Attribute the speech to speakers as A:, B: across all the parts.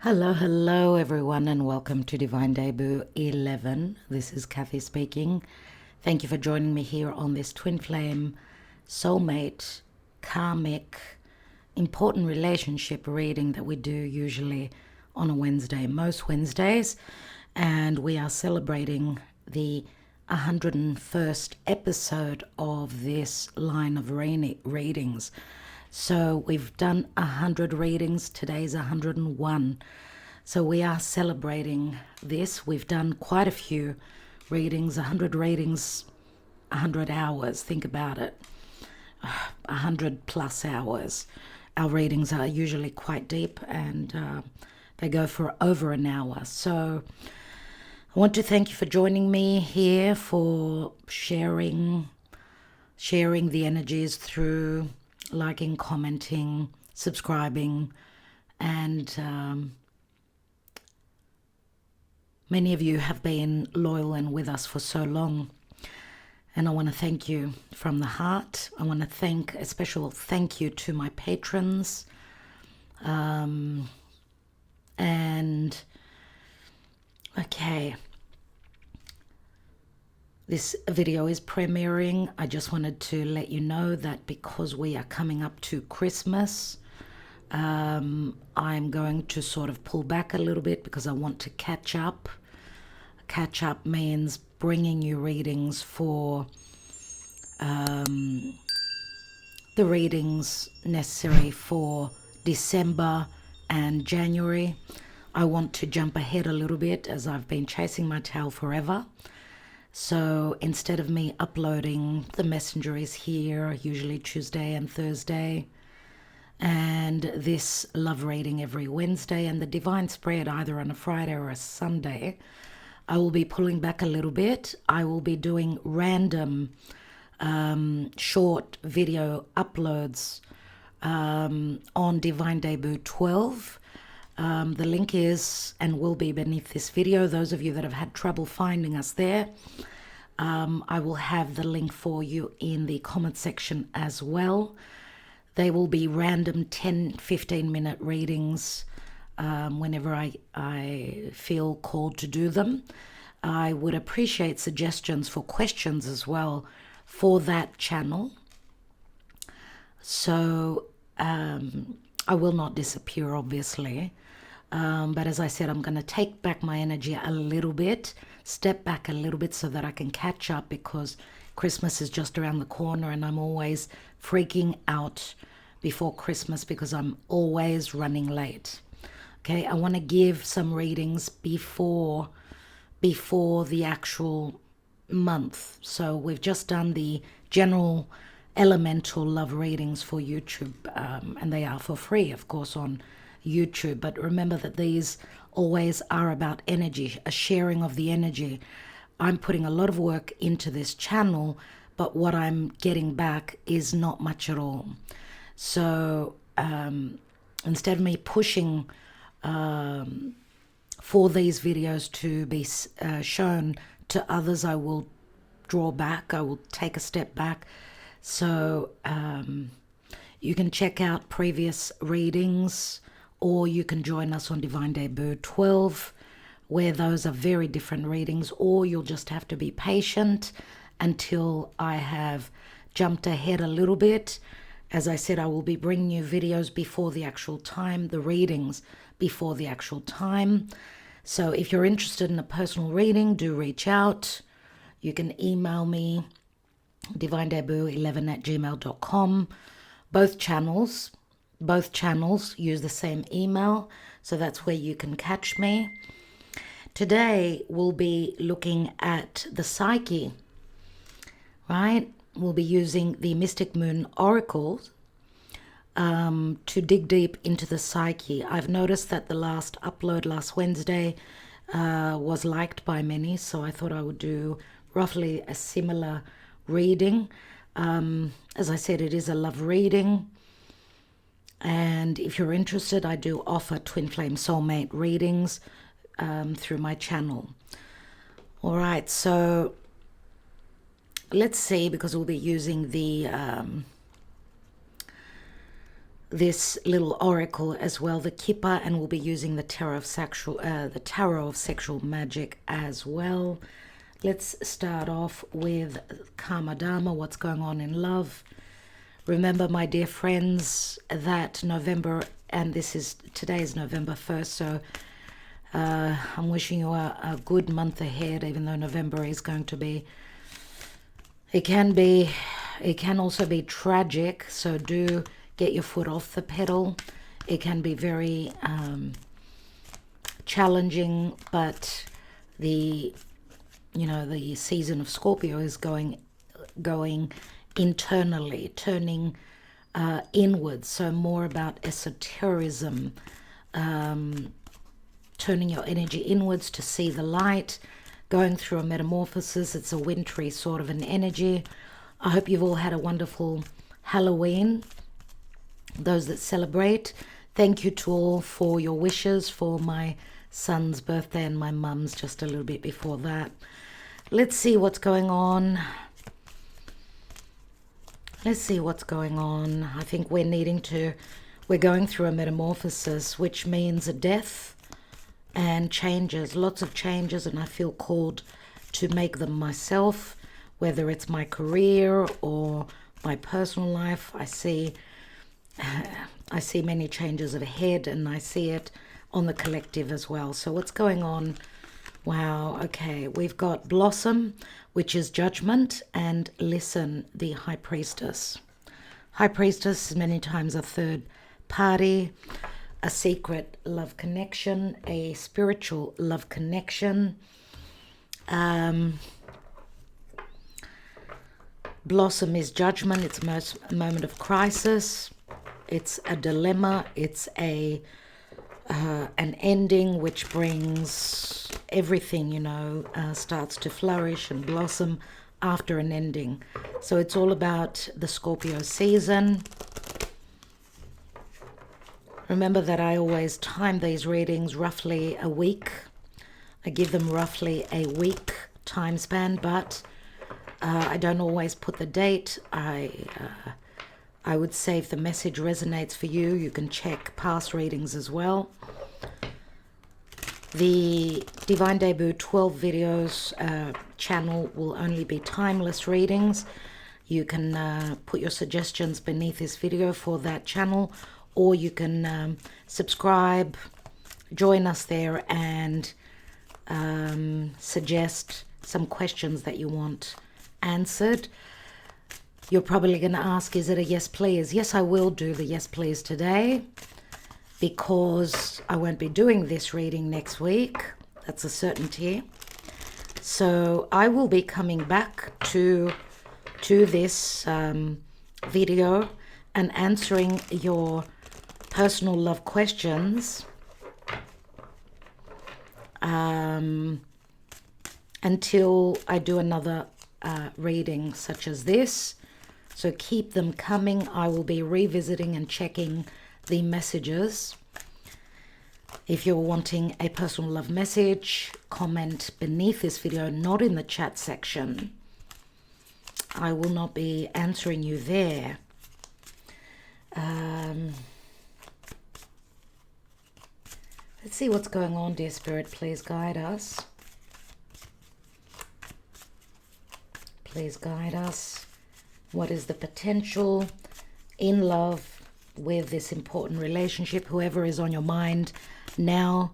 A: Hello everyone, and welcome to Divine Debut 11. This is Kathy speaking. Thank you for joining me here on this twin flame, soulmate, karmic, important relationship reading that we do usually on a Wednesday, most Wednesdays. And we are celebrating the 101st episode of this line of readings. So we've done 100 readings. Today's 101. So we are celebrating this. We've done quite a few readings, 100 readings, 100 hours. Think about it. 100 plus hours. Our readings are usually quite deep, and they go for over an hour. So I want to thank you for joining me here, for sharing the energies through liking, commenting, subscribing, and many of you have been loyal and with us for so long. And I want to thank you from the heart. I want to thank a special thank you to my patrons. And okay, this video is premiering. I just wanted to let you know that because we are coming up to Christmas, I'm going to sort of pull back a little bit because I want to catch up. Catch up means bringing you readings for the readings necessary for December and January. I want to jump ahead a little bit as I've been chasing my tail forever. So instead of me uploading, the messenger is here, usually Tuesday and Thursday, and this love reading every Wednesday, and the divine spread either on a Friday or a Sunday. I will be pulling back a little bit. I will be doing random short video uploads on Divine Debut 12. The link is and will be beneath this video. Those of you that have had trouble finding us there, I will have the link for you in the comment section as well. They will be random 10-15 minute readings whenever I feel called to do them. I would appreciate suggestions for questions as well for that channel. So I will not disappear, obviously. But as I said, I'm going to take back my energy a little bit, step back a little bit so that I can catch up, because Christmas is just around the corner and I'm always freaking out before Christmas because I'm always running late. Okay, I want to give some readings before the actual month. So we've just done the general elemental love readings for YouTube, and they are for free, of course, on YouTube. But remember that these always are about energy, a sharing of the energy. I'm putting a lot of work into this channel, but what I'm getting back is not much at all. So instead of me pushing for these videos to be shown to others, I will draw back. I will take a step back. So you can check out previous readings, or you can join us on Divine Debut 12, where those are very different readings, or you'll just have to be patient until I have jumped ahead a little bit. As I said, I will be bringing you videos before the actual time, the readings before the actual time. So if you're interested in a personal reading, do reach out. You can email me, divinedebut11@gmail.com. Both channels use the same email, so that's where you can catch me. Today we'll be looking at the psyche, right? We'll be using the Mystic Moon oracles to dig deep into the psyche. I've noticed that the last upload last Wednesday was liked by many, so I thought I would do roughly a similar reading. As I said, it is a love reading. And if you're interested, I do offer Twin Flame Soulmate readings through my channel. All right, so let's see, because we'll be using the this little oracle as well, the Kippa, and we'll be using the Tarot of Sexual Magic as well. Let's start off with Karma Dharma, what's going on in love. Remember, my dear friends, that November, and today is November 1st, so I'm wishing you a good month ahead, even though November is going to be, it can also be tragic, so do get your foot off the pedal. It can be very challenging, but the season of Scorpio is going internally, turning inwards, so more about esotericism, turning your energy inwards to see the light, going through a metamorphosis. It's a wintry sort of an energy. I hope you've all had a wonderful Halloween. Those that celebrate, thank you to all for your wishes for my son's birthday and my mum's just a little bit before that. Let's see what's going on. Let's see what's going on. I think we're going through a metamorphosis, which means a death and changes, lots of changes, and I feel called to make them myself, whether it's my career or my personal life. I see many changes ahead, and I see it on the collective as well. So what's going on? Wow, okay, we've got Blossom, which is judgment, and Listen, the High Priestess. High Priestess is many times a third party, a secret love connection, a spiritual love connection. Blossom is judgment. It's a moment of crisis. It's a dilemma. It's an ending which brings everything, starts to flourish and blossom after an ending. So it's all about the Scorpio season. Remember that I always time these readings roughly a week. I give them roughly a week time span, but I don't always put the date. I would say if the message resonates for you, you can check past readings as well. The Divine Debut 12 videos channel will only be timeless readings. You can put your suggestions beneath this video for that channel, or you can subscribe, join us there, and suggest some questions that you want answered. You're probably going to ask, is it a yes please? Yes, I will do the yes please today, because I won't be doing this reading next week. That's a certainty. So I will be coming back to this video and answering your personal love questions until I do another reading such as this. So keep them coming. I will be revisiting and checking the messages. If you're wanting a personal love message, comment beneath this video, not in the chat section. I will not be answering you there. Let's see what's going on, dear Spirit. Please guide us. Please guide us. What is the potential in love with this important relationship, whoever is on your mind now?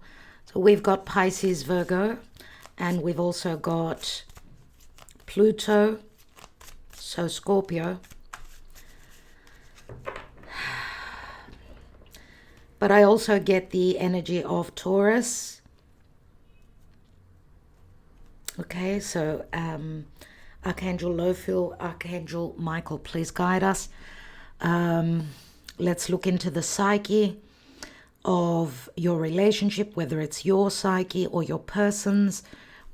A: So we've got Pisces, Virgo, and we've also got Pluto, so Scorpio. But I also get the energy of Taurus. Okay, so Archangel Lophiel, Archangel Michael, please guide us. Let's look into the psyche of your relationship, whether it's your psyche or your person's.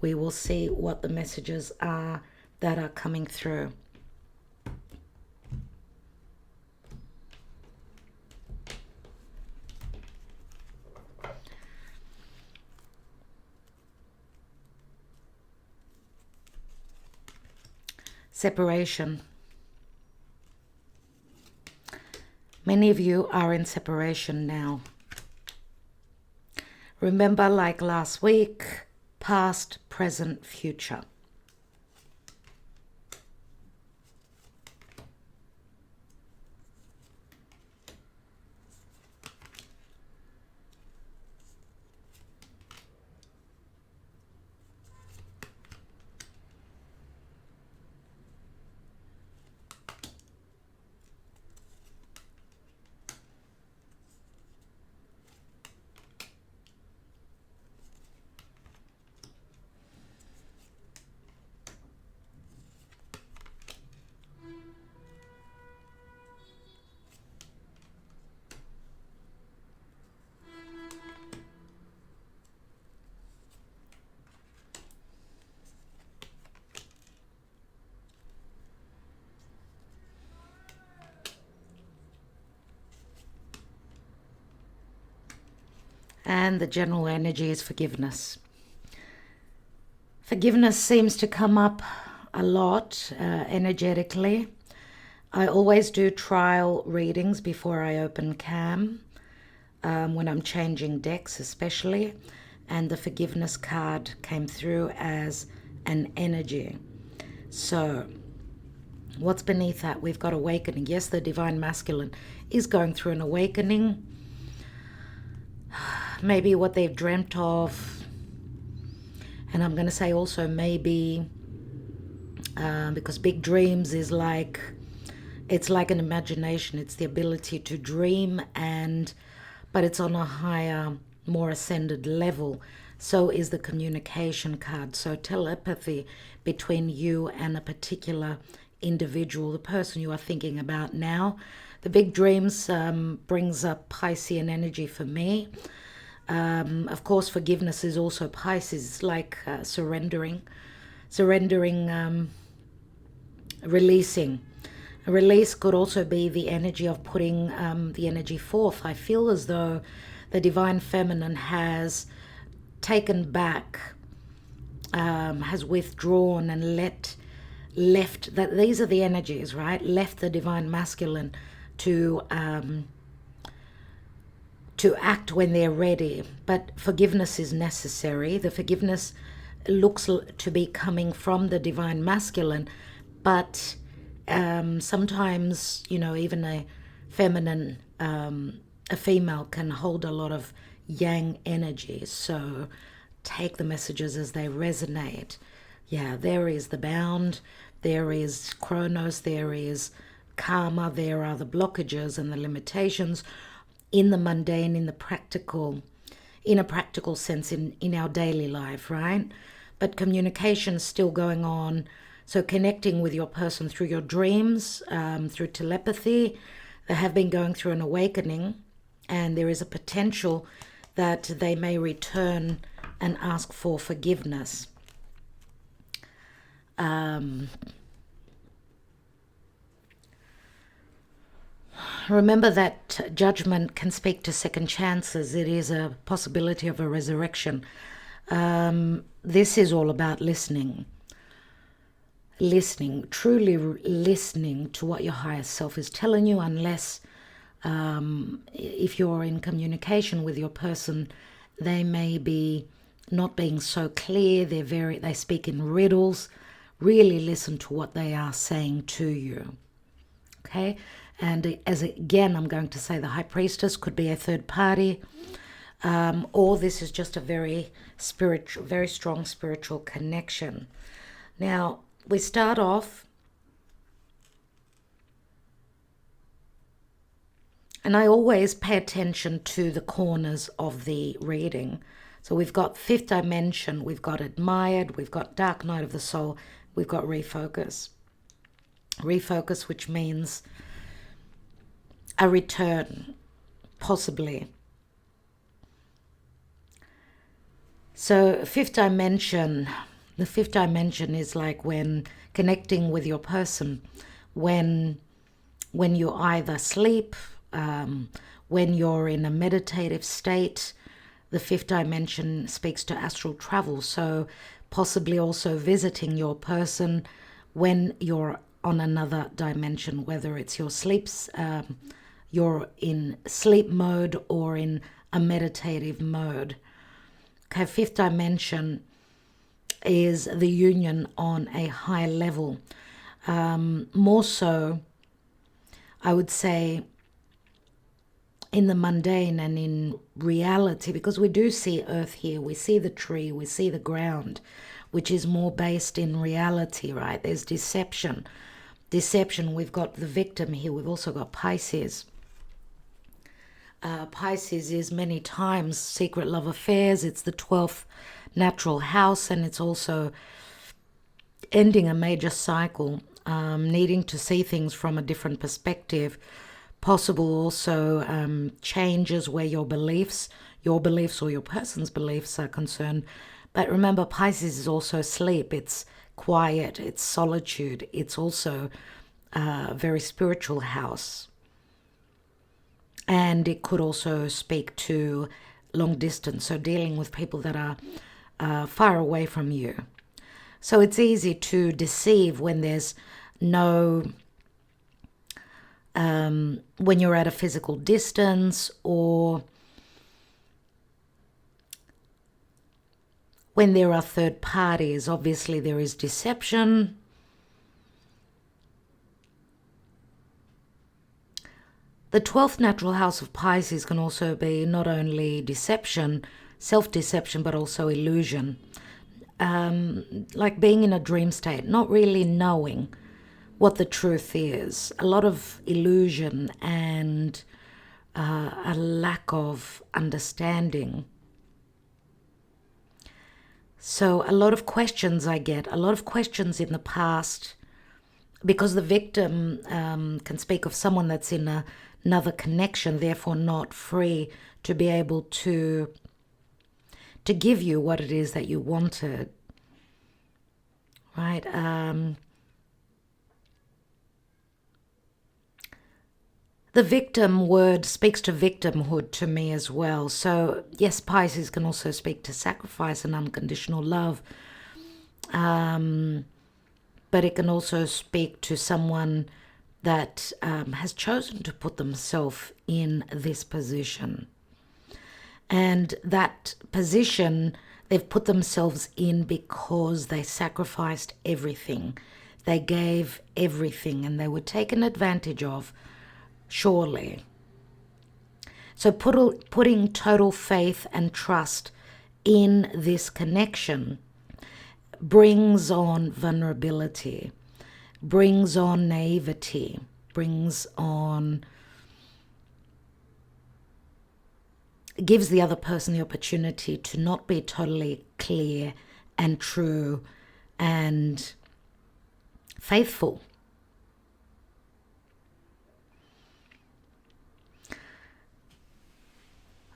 A: We will see what the messages are that are coming through. Separation. Many of you are in separation now. Remember, like last week, past, present, future. And the general energy is forgiveness. Forgiveness seems to come up a lot energetically. I always do trial readings before I open cam, when I'm changing decks especially, and the forgiveness card came through as an energy. So what's beneath that? We've got awakening. Yes, the divine masculine is going through an awakening. Maybe what they've dreamt of, and I'm going to say also maybe because big dreams is like, it's like an imagination. It's the ability to dream, but it's on a higher, more ascended level. So is the communication card. So telepathy between you and a particular individual, the person you are thinking about now. The big dreams brings up Piscean energy for me. Of course, forgiveness is also Pisces. It's like surrendering, releasing. A release could also be the energy of putting the energy forth. I feel as though the divine feminine has taken back, has withdrawn and left that these are the energies, right? Left the divine masculine to act when they're ready. But forgiveness is necessary. The forgiveness looks to be coming from the divine masculine, but sometimes, even a feminine, a female can hold a lot of yang energy. So take the messages as they resonate. Yeah, there is the bound, there is Chronos, there is karma, there are the blockages and the limitations in the mundane, in a practical sense in our daily life, right? But communication is still going on. So connecting with your person through your dreams, through telepathy, they have been going through an awakening, and there is a potential that they may return and ask for forgiveness. Remember that judgment can speak to second chances. It is a possibility of a resurrection. This is all about listening, truly listening to what your higher self is telling you, unless if you're in communication with your person, they may be not being so clear. They speak in riddles. Really listen to what they are saying to you. Okay? And again, I'm going to say the High Priestess could be a third party, or this is just a very strong spiritual connection. Now, we start off, and I always pay attention to the corners of the reading. So we've got fifth dimension, we've got admired, we've got dark night of the soul, we've got refocus. Refocus, which means a return, possibly. So the fifth dimension is like when connecting with your person, when you either sleep, when you're in a meditative state. The fifth dimension speaks to astral travel, so possibly also visiting your person when you're on another dimension, whether it's your sleeps, you're in sleep mode or in a meditative mode. Okay, fifth dimension is the union on a high level. More so, I would say, in the mundane and in reality, because we do see earth here, we see the tree, we see the ground, which is more based in reality, right? There's deception. We've got the victim here, we've also got Pisces. Pisces is many times secret love affairs. It's the 12th natural house, and it's also ending a major cycle, needing to see things from a different perspective. Possible also changes where your beliefs or your person's beliefs are concerned. But remember, Pisces is also sleep. It's quiet. It's solitude. It's also a very spiritual house. And it could also speak to long distance, so dealing with people that are far away from you. So it's easy to deceive when there's no, when you're at a physical distance, or when there are third parties. Obviously there is deception. The 12th natural house of Pisces can also be not only deception, self-deception, but also illusion. Like being in a dream state, not really knowing what the truth is. A lot of illusion and a lack of understanding. So a lot of questions I get, a lot of questions in the past, because the victim can speak of someone that's in another connection, therefore not free to be able to give you what it is that you wanted, right? The victim word speaks to victimhood to me as well. So yes, Pisces can also speak to sacrifice and unconditional love, but it can also speak to someone that has chosen to put themselves in this position. And that position they've put themselves in because they sacrificed everything. They gave everything and they were taken advantage of, surely. So putting total faith and trust in this connection brings on vulnerability, brings on naivety, gives the other person the opportunity to not be totally clear and true and faithful.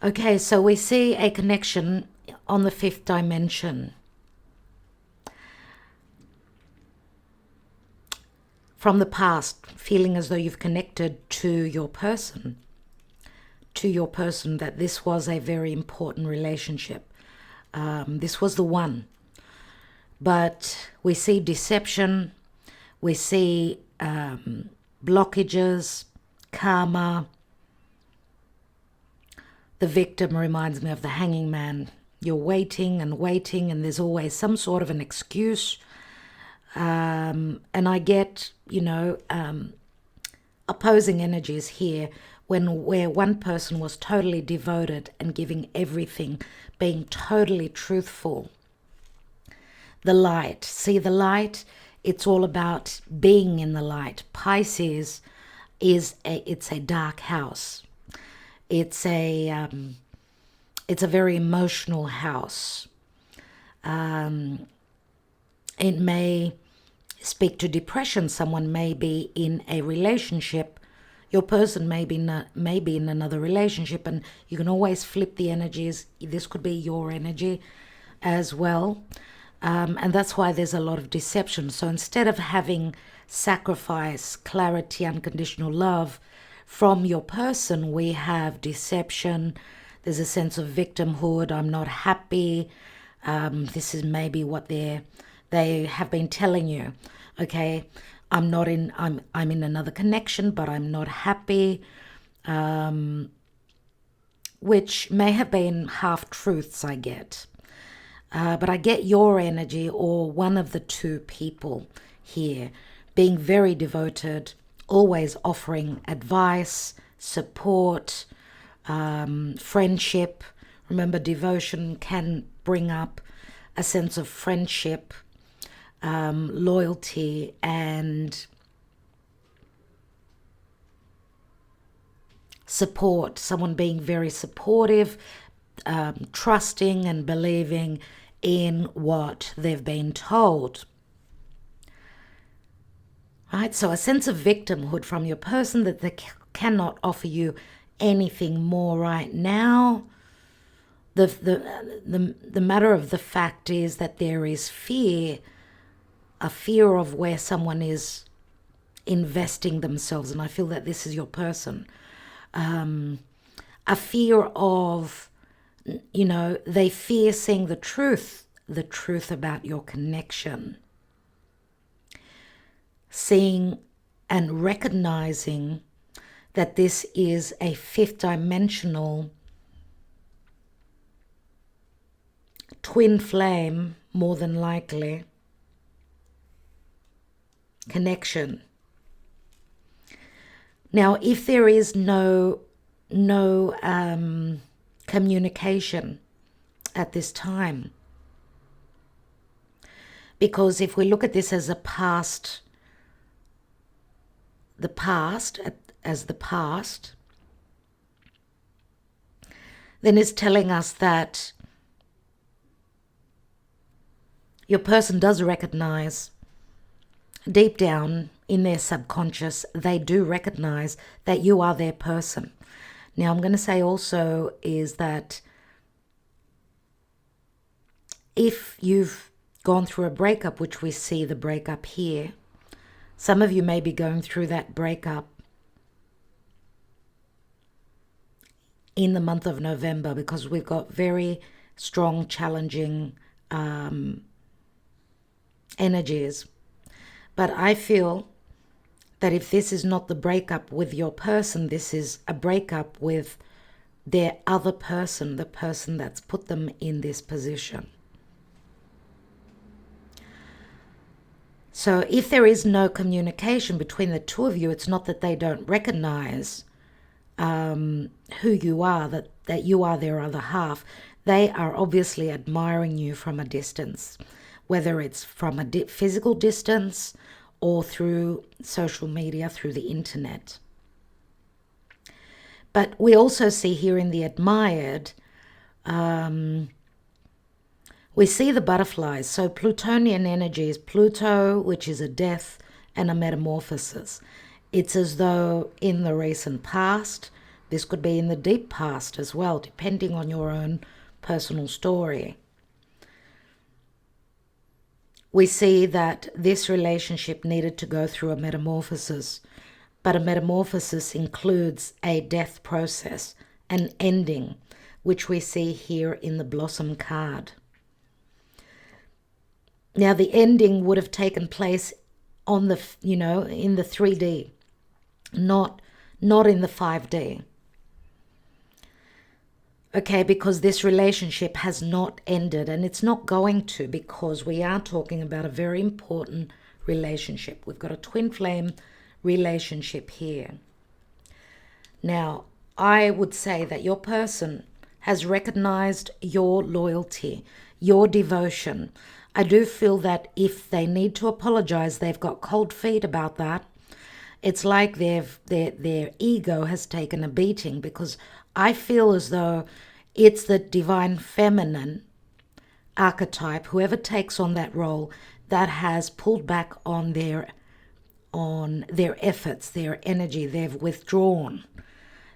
A: Okay, so we see a connection on the 5th dimension. From the past, feeling as though you've connected to your person, that this was a very important relationship. This was the one. But we see deception, we see blockages, karma. The victim reminds me of the hanging man. You're waiting and waiting, and there's always some sort of an excuse. And I get, opposing energies here where one person was totally devoted and giving everything, being totally truthful. The light. See the light? It's all about being in the light. Pisces it's a dark house. It's a very emotional house. It may speak to depression. Someone may be in a relationship. Your person may be in another relationship, and you can always flip the energies. This could be your energy as well. And that's why there's a lot of deception. So instead of having sacrifice, clarity, unconditional love from your person, we have deception. There's a sense of victimhood. I'm not happy. This is maybe what they have been telling you. Okay, I'm in another connection, but I'm not happy. which may have been half-truths I get. But I get your energy, or one of the two people here, being very devoted, always offering advice, support, friendship. Remember, devotion can bring up a sense of friendship, loyalty, and support. Someone being very supportive, trusting and believing in what they've been told. Right? So a sense of victimhood from your person, that they cannot offer you anything more right now. The matter of the fact is that there is fear, a fear of where someone is investing themselves, and I feel that this is your person. A fear of, they fear seeing the truth about your connection. Seeing and recognizing that this is a fifth dimensional twin flame, more than likely, connection. Now, if there is no communication at this time, because if we look at this as the past, then it's telling us that your person does recognize deep down in their subconscious, they do recognize that you are their person. Now, I'm going to say also is that if you've gone through a breakup, which we see the breakup here, some of you may be going through that breakup in the month of November, because we've got very strong, challenging energies. But I feel that if this is not the breakup with your person, this is a breakup with their other person, the person that's put them in this position. So if there is no communication between the two of you, it's not that they don't recognize who you are, that you are their other half. They are obviously admiring you from a distance, whether it's from a physical distance or through social media, through the internet. But we also see here in the admired, we see the butterflies. So Plutonian energy is Pluto, which is a death and a metamorphosis. It's as though in the recent past, this could be in the deep past as well, depending on your own personal story. We see that this relationship needed to go through a metamorphosis, but a metamorphosis includes a death process, an ending, which we see here in the Blossom card. Now, the ending would have taken place on the, in the 3D, not in the 5D. Okay, because this relationship has not ended, and it's not going to, because we are talking about a very important relationship. We've got a twin flame relationship here. Now, I would say that your person has recognized your loyalty, your devotion. I do feel that if they need to apologize, they've got cold feet about that. It's like their ego has taken a beating, because I feel as though it's the divine feminine archetype, whoever takes on that role, that has pulled back on their efforts, their energy. They've withdrawn.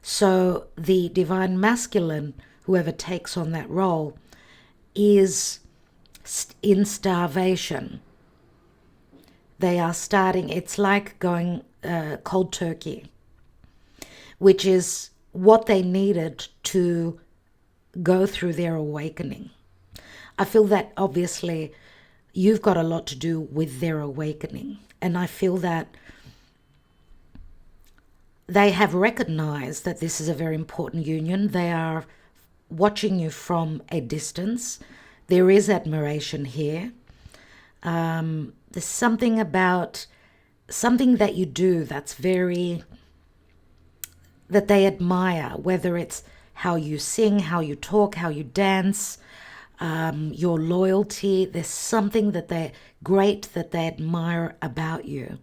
A: So the divine masculine, whoever takes on that role, is in starvation. They are starting, it's like going cold turkey, which is what they needed to go through their awakening. I feel that obviously you've got a lot to do with their awakening. And I feel that they have recognized that this is a very important union. They are watching you from a distance. There is admiration here. There's something about something that you do that's very, that they admire, whether it's how you sing, how you talk, how you dance, your loyalty. There's something that they great that they admire about you.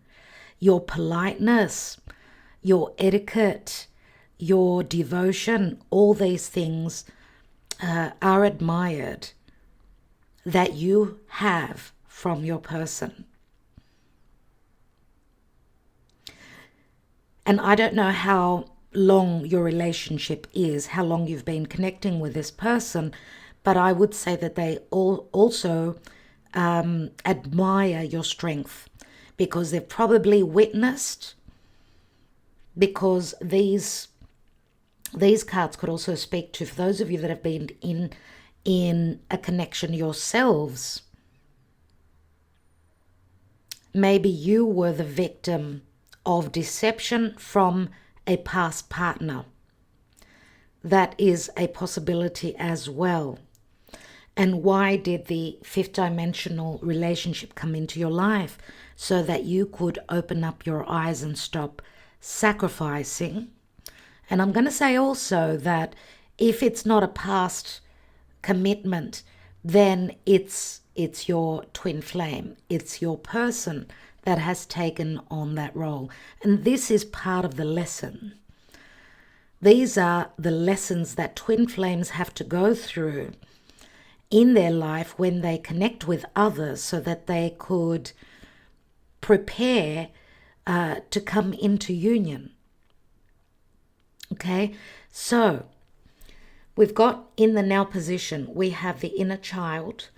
A: Your politeness, your etiquette, your devotion, all these things are admired that you have from your person. And I don't know how long your relationship is, how long you've been connecting with this person, but I would say that they also admire your strength, because they've probably witnessed, because these cards could also speak to, for those of you that have been in a connection yourselves, maybe you were the victim of deception from a past partner. That is a possibility as well. And why did the fifth dimensional relationship come into your life? So that you could open up your eyes and stop sacrificing. And I'm going to say also that if it's not a past commitment, then it's your twin flame. It's your person that has taken on that role. And this is part of the lesson. These are the lessons that twin flames have to go through in their life when they connect with others, so that they could prepare to come into union. Okay, so we've got in the now position, we have the inner child.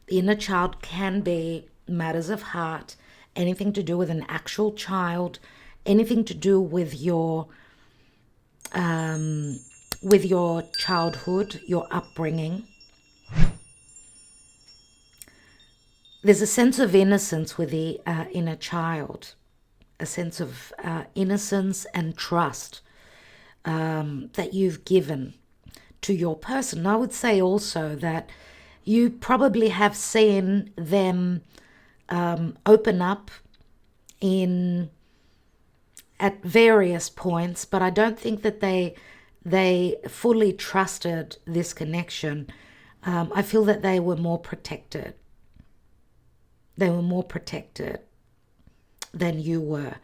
A: The inner child can be matters of heart, anything to do with an actual child, anything to do with your childhood, your upbringing. There's a sense of innocence with the inner child, a sense of innocence and trust that you've given to your person. And I would say also that you probably have seen them open up at various points, but I don't think that they fully trusted this connection. I feel that they were more protected. They were more protected than you were.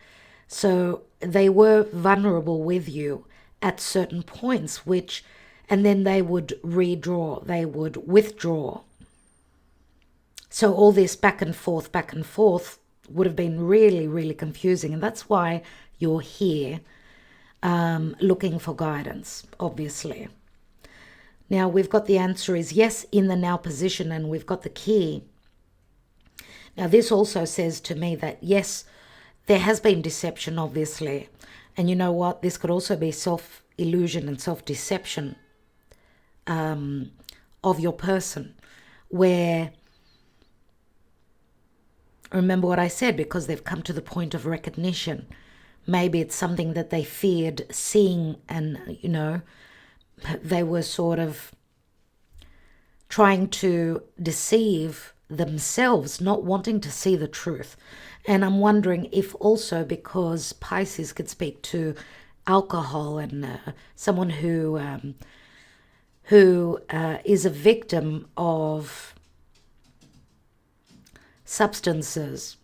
A: So they were vulnerable with you at certain points, and then they would redraw, they would withdraw. So all this back and forth would have been really, really confusing. And that's why you're here looking for guidance, obviously. Now we've got the answer is yes in the now position, and we've got the key. Now this also says to me that yes, there has been deception, obviously. And you know what? This could also be self-illusion and self-deception of your person, where, remember what I said, because they've come to the point of recognition. Maybe it's something that they feared seeing, and, they were sort of trying to deceive themselves, not wanting to see the truth. And I'm wondering if also because Pisces could speak to alcohol and someone who is a victim of substances,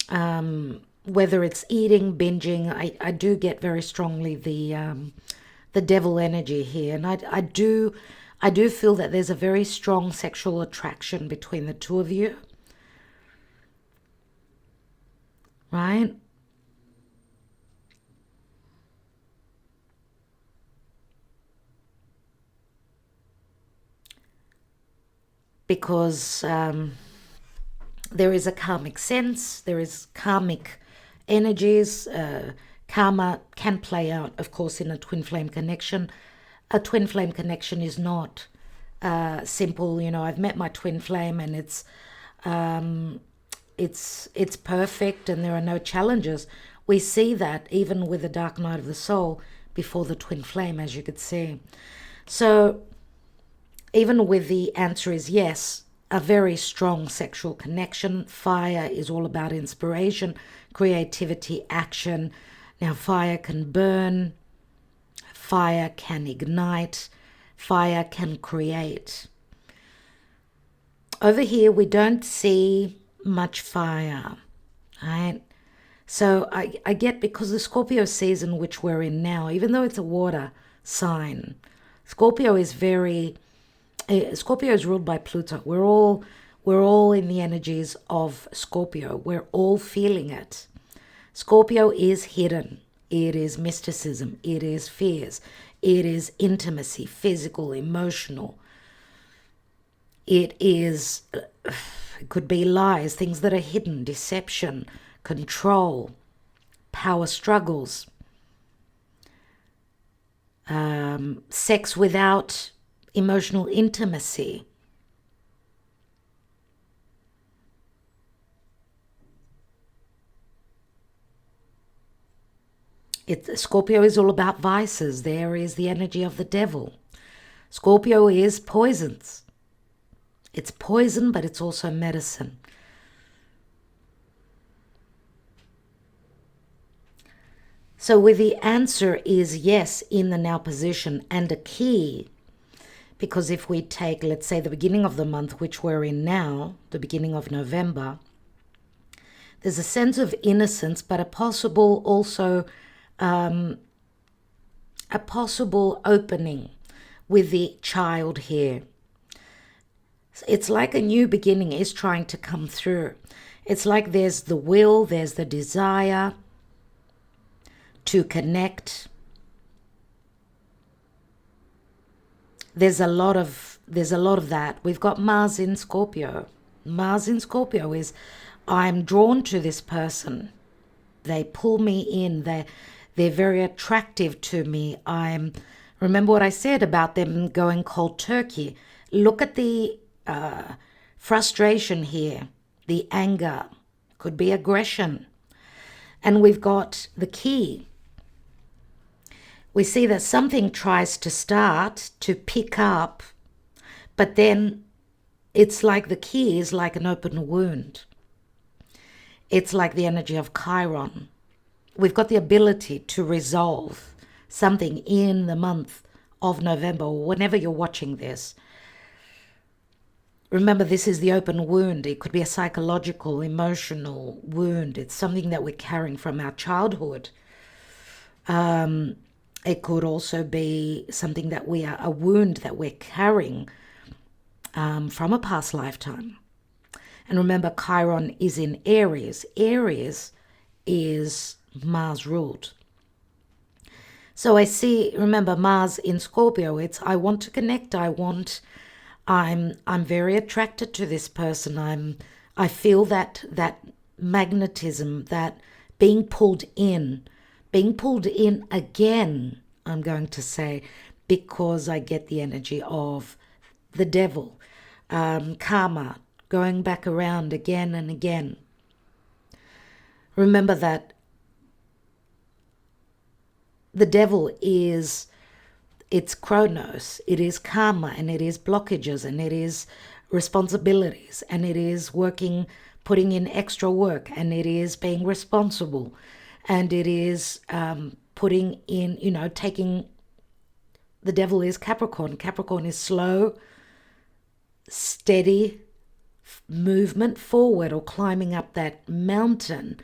A: whether it's eating, binging. I do get very strongly the devil energy here, and I do feel that there's a very strong sexual attraction between the two of you, right? Because there is a karmic sense, there is karmic energies. Karma can play out, of course, in a twin flame connection. A twin flame connection is not simple. I've met my twin flame, and it's perfect, and there are no challenges. we see that even with the dark night of the soul before the twin flame, as you could see. So even with the answer is yes, a very strong sexual connection. Fire is all about inspiration, creativity, action. Now, fire can burn, fire can ignite, fire can create. Over here, we don't see much fire, right? So I get, because the Scorpio season, which we're in now, even though it's a water sign, Scorpio is ruled by Pluto. We're all in the energies of Scorpio. We're all feeling it. Scorpio is hidden. It is mysticism. It is fears. It is intimacy, physical, emotional. It could be lies, things that are hidden, deception, control, power struggles, sex without emotional intimacy. Scorpio is all about vices. There is the energy of the devil. Scorpio is poisons. It's poison, but it's also medicine. So with the answer is yes in the now position, and a key, because if we take, let's say, the beginning of the month, which we're in now, the beginning of November, there's a sense of innocence, but a possible opening with the child here. It's like a new beginning is trying to come through. It's like there's the will, there's the desire to connect. There's a lot of that. We've got Mars in Scorpio. Mars in Scorpio is, I'm drawn to this person. They pull me in. They're very attractive to me. Remember what I said about them going cold turkey. Look at the frustration here, the anger, could be aggression. And we've got the key. We see that something tries to start to pick up, but then it's like the key is like an open wound. It's like the energy of Chiron. We've got the ability to resolve something in the month of November, or whenever you're watching this. Remember, this is the open wound. It could be a psychological, emotional wound. It's something that we're carrying from our childhood. It could also be something that a wound that we're carrying from a past lifetime. And remember, Chiron is in Aries. Aries is Mars ruled. So I see, remember, Mars in Scorpio, it's I want to connect, I'm very attracted to this person. I feel that magnetism, that being pulled in again, I'm going to say, because I get the energy of the devil, karma, going back around again and again. Remember that the devil it's Chronos, it is karma, and it is blockages, and it is responsibilities, and it is putting in extra work, and it is being responsible, and it is putting in, taking, the devil is Capricorn. Capricorn is slow, steady movement forward or climbing up that mountain.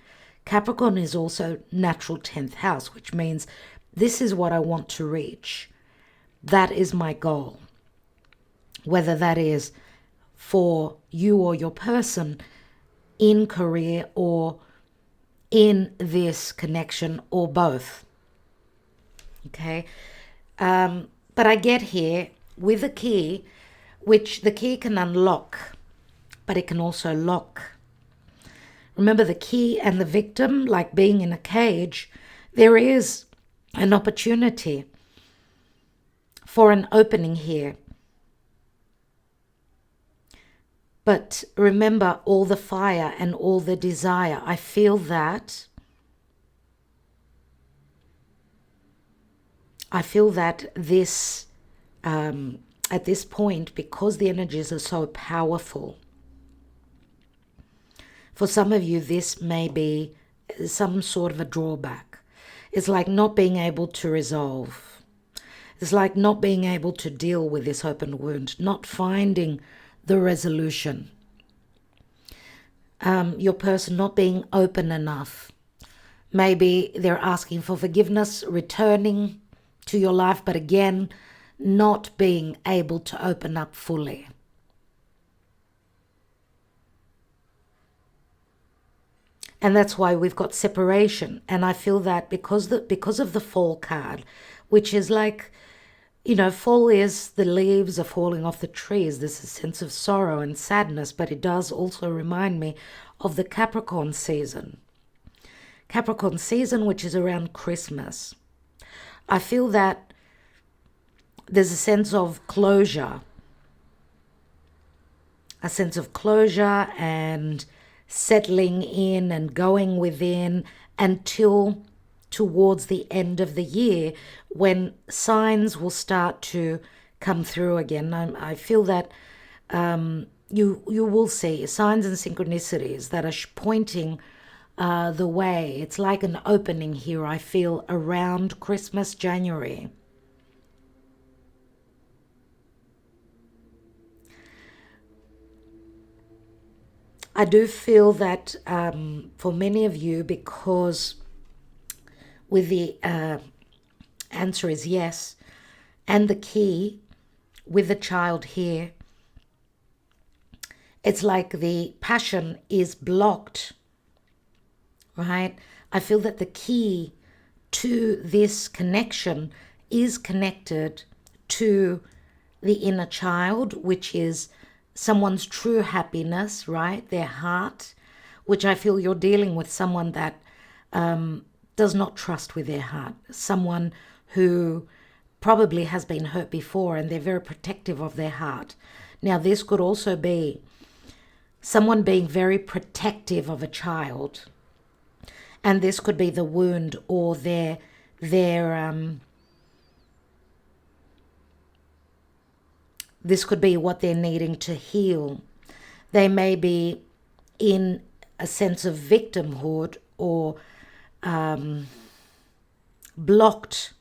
A: Capricorn is also natural 10th house, which means this is what I want to reach. That is my goal. Whether that is for you or your person in career or in this connection or both. Okay. But I get here with a key, which the key can unlock, but it can also lock. Remember, the key and the victim, like being in a cage, there is an opportunity for an opening here. But remember all the fire and all the desire. I feel that I feel that this, at this point, because the energies are so powerful, for some of you, this may be some sort of a drawback. It's like not being able to resolve. It's like not being able to deal with this open wound, not finding the resolution. Your person not being open enough. Maybe they're asking for forgiveness, returning to your life, but again, not being able to open up fully. And that's why we've got separation. And I feel that because of the fall card, which is like, you know, fall is the leaves are falling off the trees. There's a sense of sorrow and sadness, but it does also remind me of the Capricorn season. Capricorn season, which is around Christmas. I feel that there's a sense of closure. A sense of closure and settling in and going within until towards the end of the year when signs will start to come through again. I feel that you will see signs and synchronicities that are pointing the way. It's like an opening here, I feel, around Christmas, January. I do feel that for many of you, because with the answer is yes, and the key with the child here, it's like the passion is blocked, right? I feel that the key to this connection is connected to the inner child, which is someone's true happiness, right? Their heart, which I feel you're dealing with someone that does not trust with their heart, someone who probably has been hurt before and they're very protective of their heart. Now, this could also be someone being very protective of a child, and this could be the wound or their this could be what they're needing to heal. They may be in a sense of victimhood or blocked.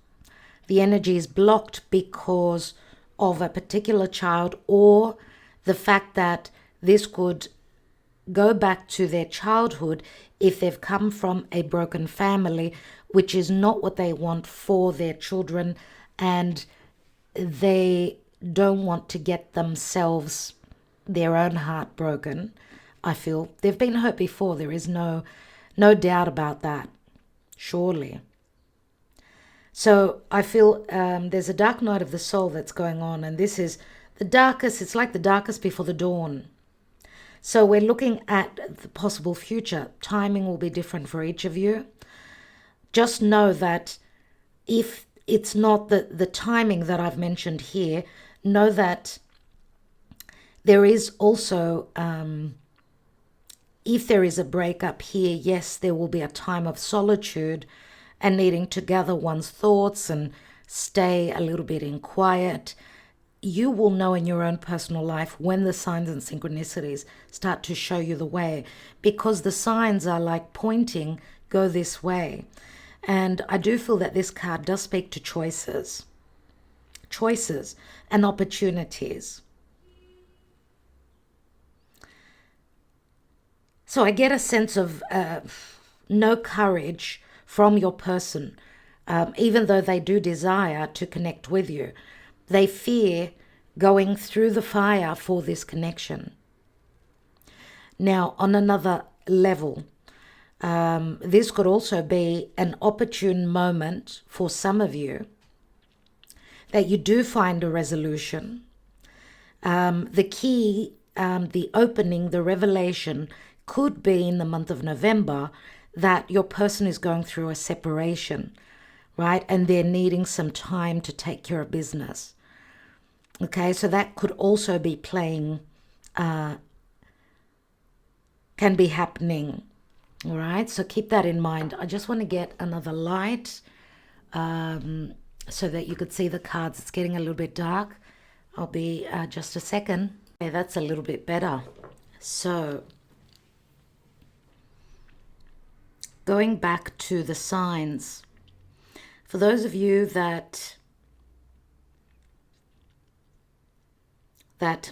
A: The energy is blocked because of a particular child, or the fact that this could go back to their childhood if they've come from a broken family, which is not what they want for their children, and they don't want to get themselves, their own heart broken. I feel they've been hurt before. There is no doubt about that, surely. So I feel there's a dark night of the soul that's going on, and this is the darkest. It's like the darkest before the dawn. So we're looking at the possible future. Timing will be different for each of you. Just know that if it's not the timing that I've mentioned here, know that there is also, if there is a breakup here, yes, there will be a time of solitude and needing to gather one's thoughts and stay a little bit in quiet. You will know in your own personal life when the signs and synchronicities start to show you the way, because the signs are like pointing, go this way. And I do feel that this card does speak to choices and opportunities. So I get a sense of no courage from your person, even though they do desire to connect with you. They fear going through the fire for this connection. Now, on another level, this could also be an opportune moment for some of you that you do find a resolution. The key, the opening, the revelation could be in the month of November, that your person is going through a separation, right? And they're needing some time to take care of business. Okay, so that could also be playing, can be happening. All right, so keep that in mind. I just want to get another light. so that you could see the cards. It's getting a little bit dark. I'll be just a second. Okay, that's a little bit better. So going back to the signs, for those of you that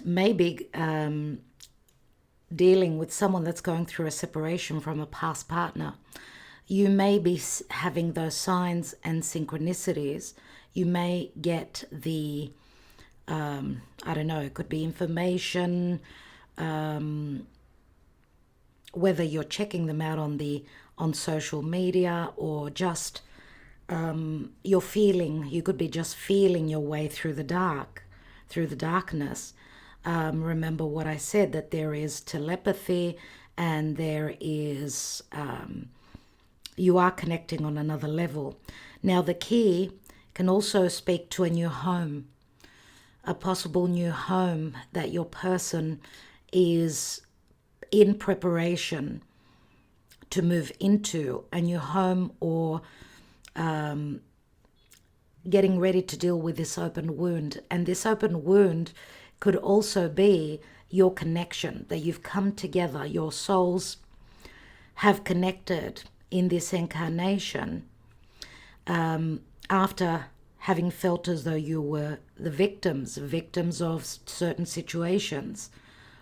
A: may be dealing with someone that's going through a separation from a past partner, you may be having those signs and synchronicities. You may get the, I don't know, it could be information, whether you're checking them out on social media or just you're feeling, you could be just feeling your way through the darkness. Remember what I said, that there is telepathy and there is, you are connecting on another level. Now the key can also speak to a new home, a possible new home that your person is in preparation to move into, a new home, or getting ready to deal with this open wound. And this open wound could also be your connection, that you've come together, your souls have connected in this incarnation, after having felt as though you were the victims of certain situations,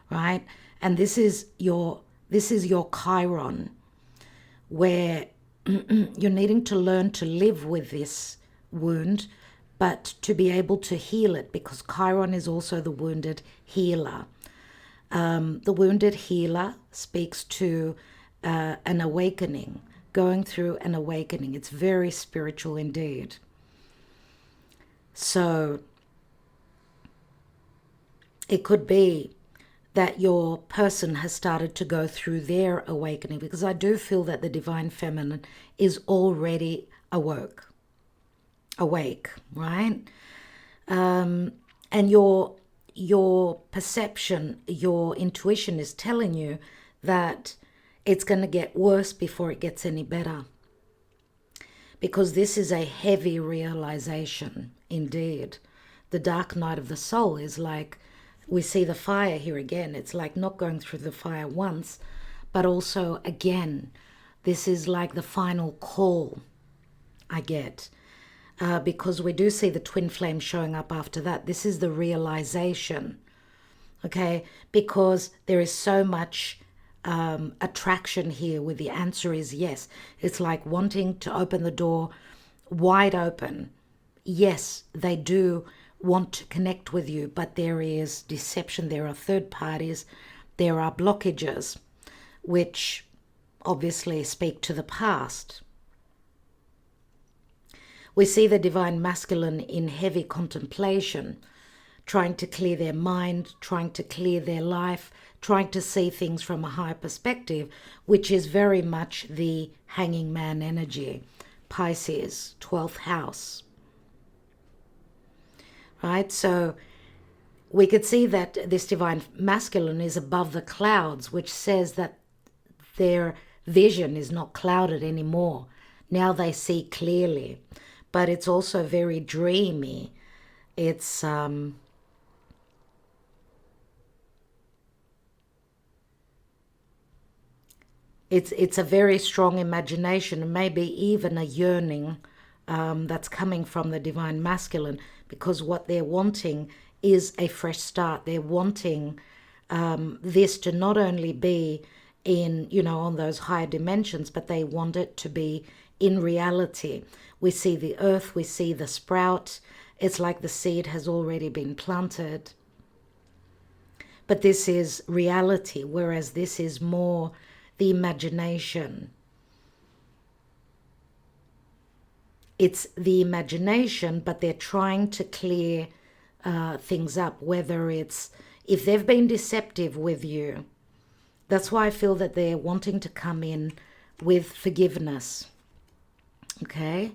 A: right? And this is your Chiron, where you're needing to learn to live with this wound, but to be able to heal it, because Chiron is also the wounded healer. The wounded healer speaks to an awakening, going through an awakening. It's very spiritual indeed. So it could be that your person has started to go through their awakening, because I do feel that the divine feminine is already awake, right? And your perception, your intuition is telling you that it's going to get worse before it gets any better, because this is a heavy realization indeed. The dark night of the soul is like, we see the fire here again. It's like not going through the fire once, but also again. This is like the final call I get, because we do see the twin flame showing up after that. This is the realization, okay? Because there is so much attraction here with the answer is yes. It's like wanting to open the door wide open. Yes, they do want to connect with you, but there is deception, there are third parties, there are blockages, which obviously speak to the past. We see the divine masculine in heavy contemplation, trying to clear their mind, trying to clear their life, trying to see things from a higher perspective, which is very much the hanging man energy. Pisces, 12th house. Right? So we could see that this divine masculine is above the clouds, which says that their vision is not clouded anymore. Now they see clearly. But it's also very dreamy. It's it's a very strong imagination, maybe even a yearning that's coming from the divine masculine, because what they're wanting is a fresh start. They're wanting this to not only be in, on those higher dimensions, but they want it to be in reality. We see the earth, we see the sprout. It's like the seed has already been planted. But this is reality, whereas this is more the imagination. It's the imagination, but they're trying to clear things up, whether it's, if they've been deceptive with you, that's why I feel that they're wanting to come in with forgiveness. Okay?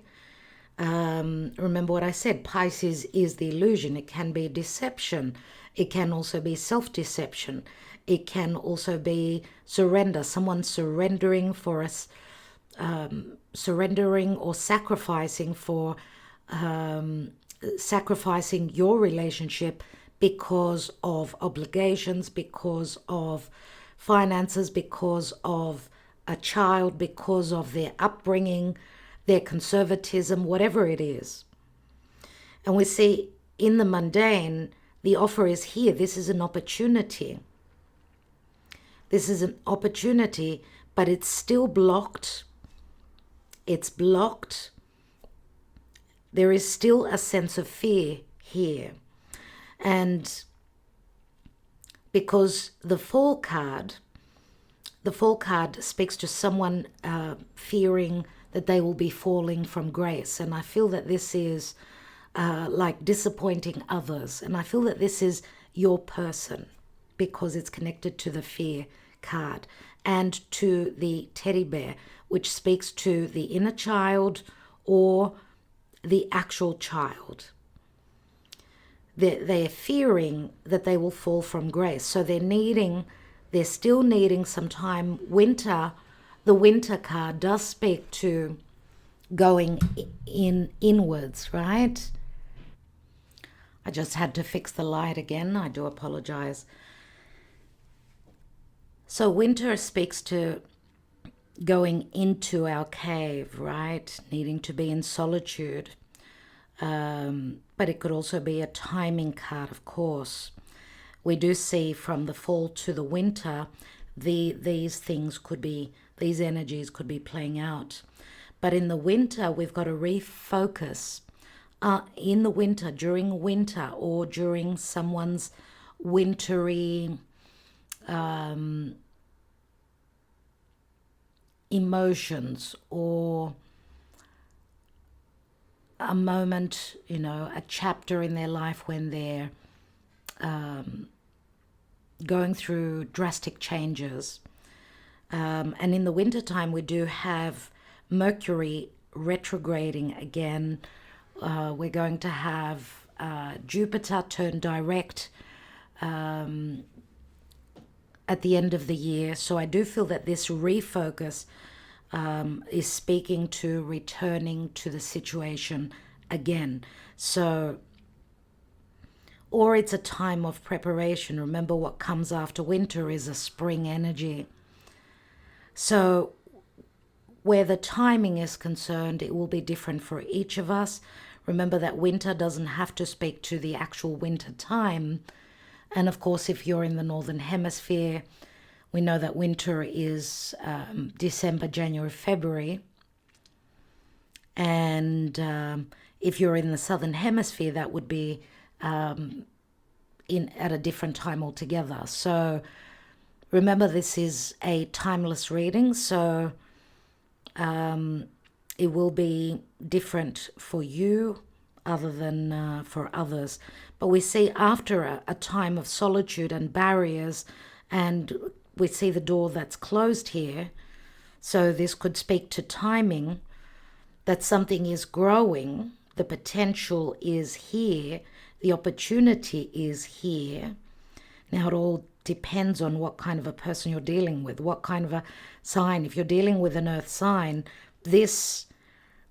A: Remember what I said, Pisces is the illusion. It can be deception. It can also be self-deception. It can also be surrender, someone surrendering for us, surrendering or sacrificing for sacrificing your relationship because of obligations, because of finances, because of a child, because of their upbringing, their conservatism, whatever it is. And we see in the mundane, the offer is here. This is an opportunity. This is an opportunity, but it's still blocked. It's blocked. There is still a sense of fear here. And because the Fall card speaks to someone fearing that they will be falling from grace. And I feel that this is like disappointing others. And I feel that this is your person because it's connected to the fear card and to the teddy bear, which speaks to the inner child or the actual child. They're fearing that they will fall from grace. So they're still needing some time. The winter card does speak to going inwards, right? I just had to fix the light again. I do apologize. So winter speaks to going into our cave, right? Needing to be in solitude. But it could also be a timing card, of course. We do see from the fall to the winter, these energies could be playing out. But in the winter, we've got to refocus. In the winter, during winter, or during someone's wintry emotions, or a moment, a chapter in their life when they're going through drastic changes. And in the wintertime, we do have Mercury retrograding again. We're going to have Jupiter turn direct at the end of the year. So I do feel that this refocus is speaking to returning to the situation again. So, or it's a time of preparation. Remember, what comes after winter is a spring energy. So where the timing is concerned, it will be different for each of us. Remember that winter doesn't have to speak to the actual winter time. And of course, if you're in the Northern Hemisphere, we know that winter is December, January, February. And if you're in the Southern Hemisphere, that would be at a different time altogether. So remember, this is a timeless reading, so it will be different for you other than for others. But we see after a time of solitude and barriers, and we see the door that's closed here, so this could speak to timing, that something is growing, the potential is here, the opportunity is here. Now it all depends on what kind of a person you're dealing with, what kind of a sign. If you're dealing with an earth sign, this,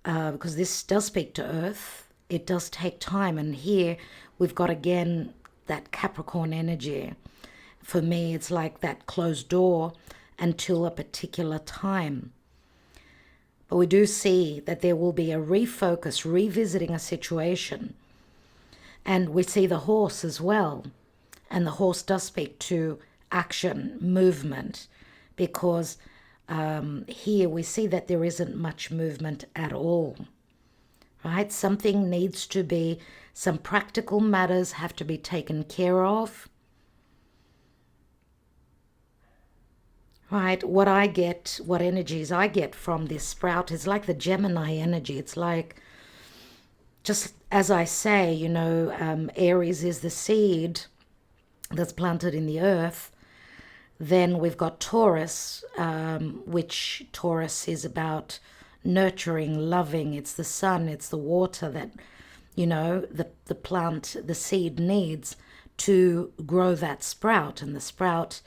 A: because this does speak to earth, it does take time. And here we've got again that Capricorn energy. For me, it's like that closed door until a particular time. But we do see that there will be a refocus, revisiting a situation. And we see the horse as well. And the horse does speak to action, movement, because here we see that there isn't much movement at all, right? Something needs to be, some practical matters have to be taken care of, right? What energies I get from this sprout is like the Gemini energy. It's like, just as I say, Aries is the seed that's planted in the earth. Then we've got Taurus, which Taurus is about nurturing, loving. It's the sun, it's the water that, the plant, the seed needs to grow that sprout. And the sprout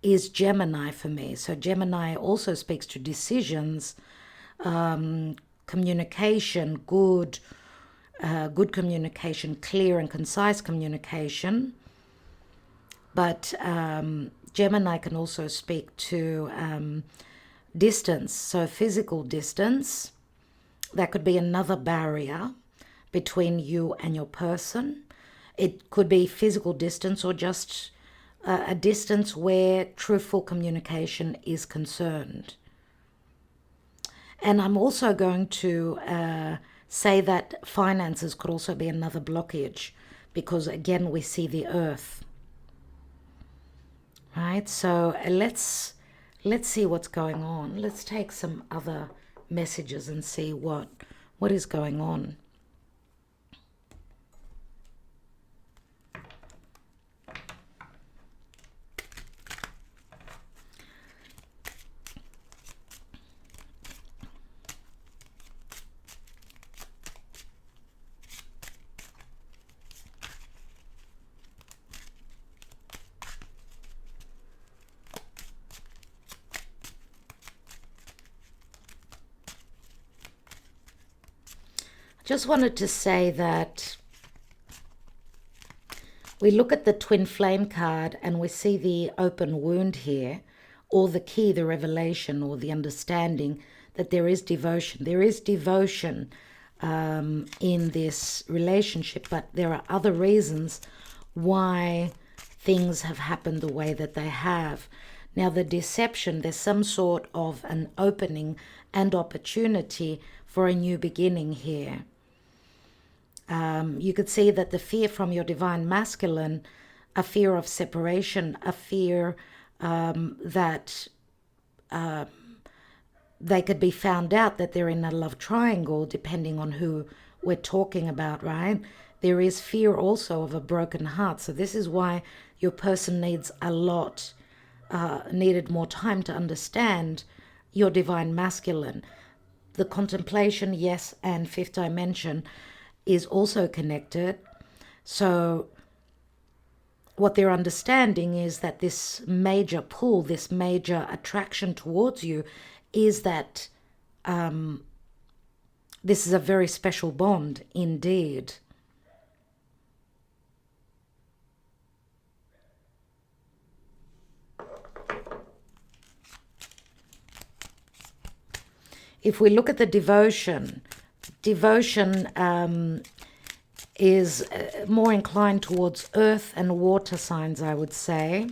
A: is Gemini for me. So Gemini also speaks to decisions, communication, good, good communication, clear and concise communication. But Gemini can also speak to distance, so physical distance. That could be another barrier between you and your person. It could be physical distance or just a distance where truthful communication is concerned. And I'm also going to say that finances could also be another blockage, because again we see the earth. Right, so let's see what's going on. Let's take some other messages and see what is going on. Just wanted to say that we look at the twin flame card and we see the open wound here, or the key, the revelation, or the understanding that there is devotion. There is devotion in this relationship, but there are other reasons why things have happened the way that they have. Now, the deception, there's some sort of an opening and opportunity for a new beginning here. You could see that the fear from your divine masculine, a fear of separation, a fear that they could be found out that they're in a love triangle, depending on who we're talking about, right? There is fear also of a broken heart. So this is why your person needs needed more time to understand your divine masculine. The contemplation, yes, and fifth dimension is also connected. So what they're understanding is that this major pull, this major attraction towards you, is that this is a very special bond indeed. If we look at the devotion is more inclined towards earth and water signs, I would say.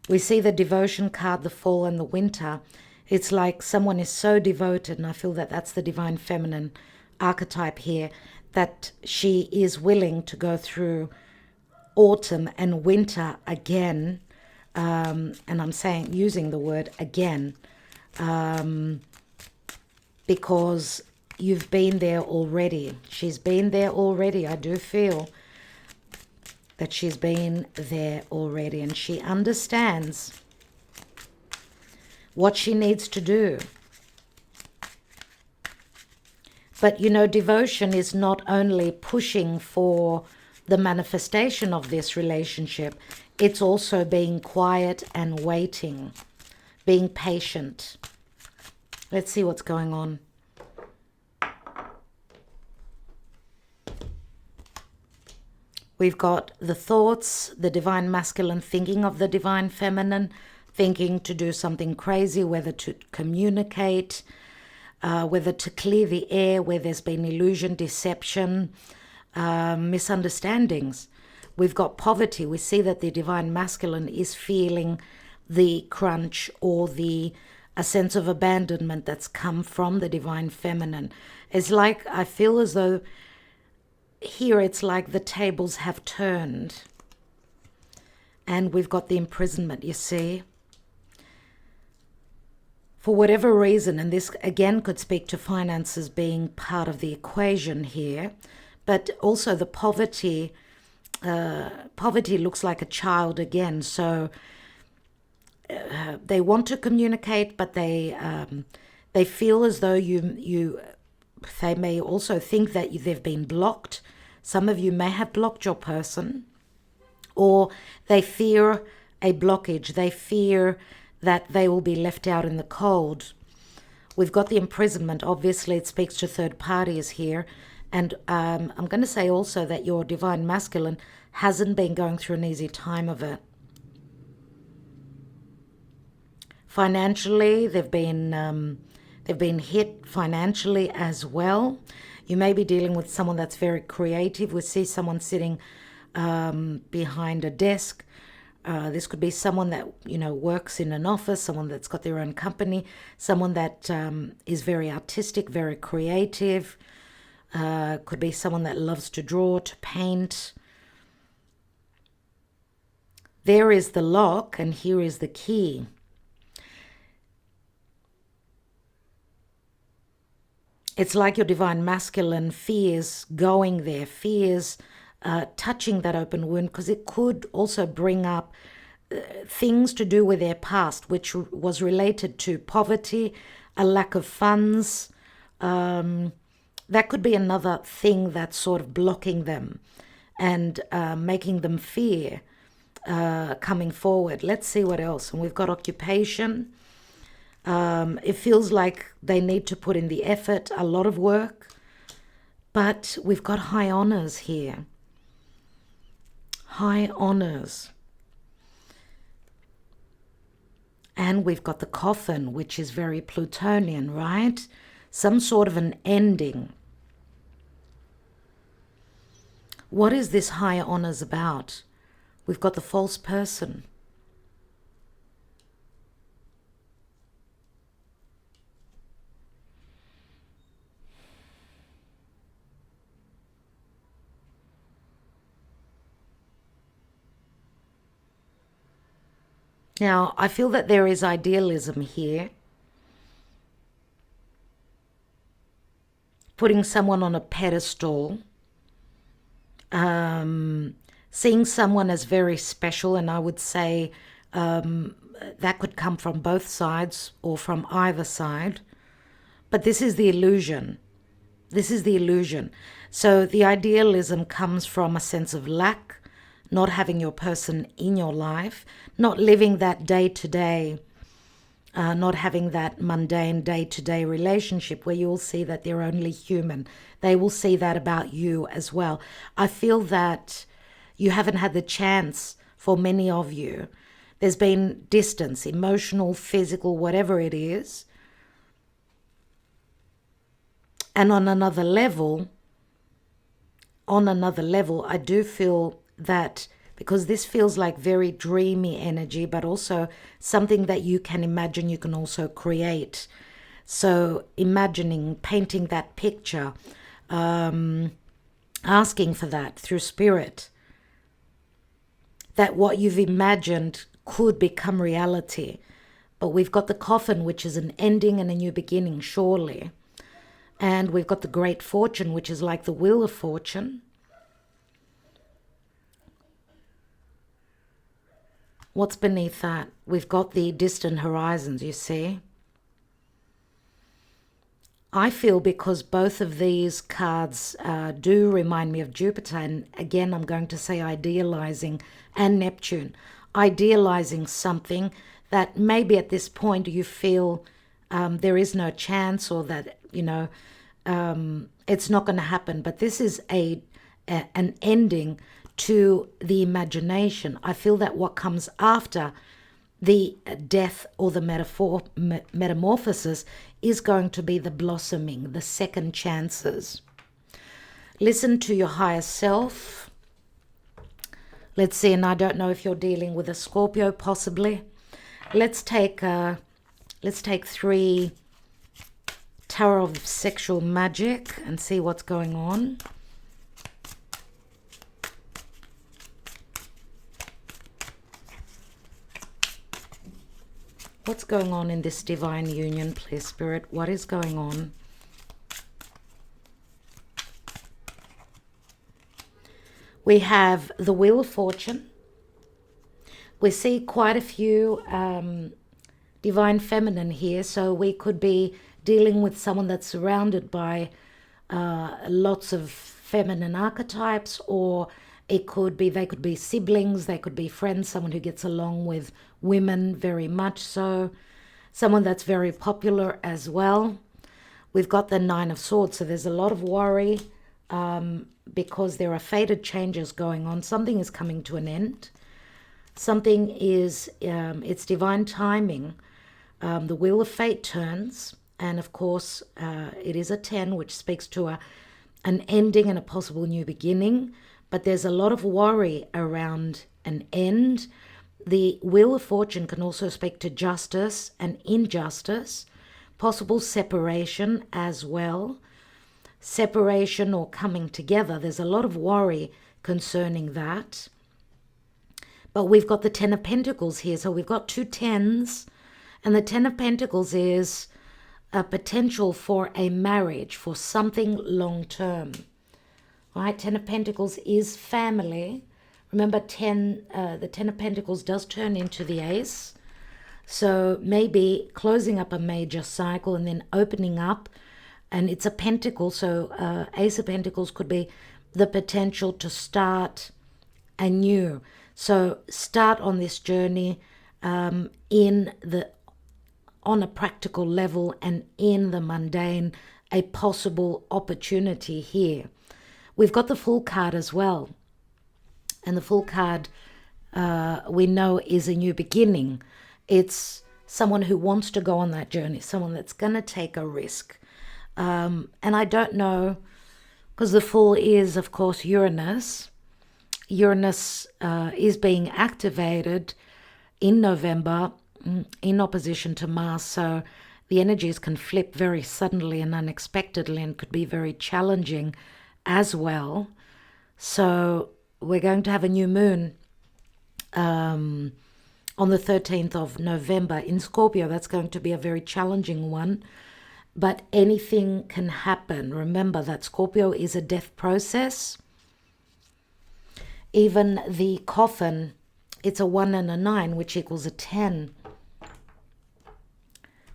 A: We see the devotion card, the fall and the winter. It's like someone is so devoted, and I feel that that's the divine feminine archetype here, that she is willing to go through autumn and winter again. And I'm using the word again, because you've been there already. She's been there already. I do feel that she's been there already, and she understands what she needs to do. But, you know, devotion is not only pushing for the manifestation of this relationship, it's also being quiet and waiting, being patient. Let's see what's going on. We've got the thoughts, the divine masculine thinking of the divine feminine, thinking to do something crazy, whether to communicate, whether to clear the air where there's been illusion, deception, misunderstandings. We've got poverty. We see that the divine masculine is feeling the crunch or a sense of abandonment that's come from the divine feminine. It's like, I feel as though here it's like the tables have turned, and we've got the imprisonment, you see. For whatever reason, and this again could speak to finances being part of the equation here, but also the poverty. Poverty looks like a child again, so they want to communicate, but they feel as though they may also think that they've been blocked. Some of you may have blocked your person, or they fear a blockage. They fear that they will be left out in the cold. We've got the imprisonment. Obviously, it speaks to third parties here. And I'm going to say also that your divine masculine hasn't been going through an easy time of it. Financially, they've been hit financially as well. You may be dealing with someone that's very creative. We see someone sitting behind a desk. This could be someone that, works in an office, someone that's got their own company, someone that is very artistic, very creative. Could be someone that loves to draw, to paint. There is the lock, and here is the key. It's like your divine masculine fears going there, fears touching that open wound, because it could also bring up things to do with their past, which was related to poverty, a lack of funds. That could be another thing that's sort of blocking them and making them fear coming forward. Let's see what else. And we've got occupation. It feels like they need to put in the effort, a lot of work. But we've got high honors here. High honors. And we've got the coffin, which is very Plutonian, right? Some sort of an ending. What is this high honors about? We've got the false person. Now, I feel that there is idealism here. Putting someone on a pedestal. Seeing someone as very special, and I would say that could come from both sides or from either side. But this is the illusion. This is the illusion. So the idealism comes from a sense of lack, not having your person in your life, not living that day-to-day, not having that mundane day-to-day relationship where you'll see that they're only human. They will see that about you as well. I feel that you haven't had the chance for many of you. There's been distance, emotional, physical, whatever it is. And on another level, I do feel that, because this feels like very dreamy energy, but also something that you can imagine, you can also create. So imagining, painting that picture, asking for that through spirit, that what you've imagined could become reality. But we've got the coffin, which is an ending and a new beginning, surely. And we've got the great fortune, which is like the wheel of fortune. What's beneath that? We've got the distant horizons, you see. I feel because both of these cards do remind me of Jupiter, and again, I'm going to say idealizing, and Neptune. Idealizing something that maybe at this point you feel there is no chance, or that, it's not going to happen. But this is an ending to the imagination. I feel that what comes after the death or the metamorphosis is going to be the blossoming, the second chances. Listen to your higher self. Let's see, and I don't know if you're dealing with a Scorpio, possibly. Let's take 3 Tower of Sexual Magic and see what's going on. What's going on in this divine union, please, Spirit? What is going on? We have the Wheel of Fortune. We see quite a few divine feminine here, so we could be dealing with someone that's surrounded by lots of feminine archetypes, or they could be siblings, they could be friends, someone who gets along with women very much so, someone that's very popular as well. We've got the 9 of Swords, so there's a lot of worry, because there are fated changes going on. Something is coming to an end. Something is, it's divine timing. The wheel of fate turns, and of course, it is a 10, which speaks to an ending and a possible new beginning. But there's a lot of worry around an end. The Wheel of Fortune can also speak to justice and injustice, possible separation as well. Separation or coming together. There's a lot of worry concerning that. But we've got the 10 of Pentacles here. So we've got two 10s. And the 10 of Pentacles is a potential for a marriage, for something long term. Right? 10 of Pentacles is family. Remember, the 10 of Pentacles does turn into the Ace. So maybe closing up a major cycle and then opening up. And it's a pentacle. So Ace of Pentacles could be the potential to start anew. So start on this journey on a practical level and in the mundane, a possible opportunity here. We've got the Fool card as well. And the Fool card, we know, is a new beginning. It's someone who wants to go on that journey, someone that's going to take a risk. And I don't know, because the Fool is, of course, Uranus. Uranus is being activated in November in opposition to Mars. So the energies can flip very suddenly and unexpectedly and could be very challenging as well. So we're going to have a new moon on the 13th of November in Scorpio. That's going to be a very challenging one. But anything can happen. Remember that Scorpio is a death process. Even the coffin, it's a 1 and a 9, which equals a 10.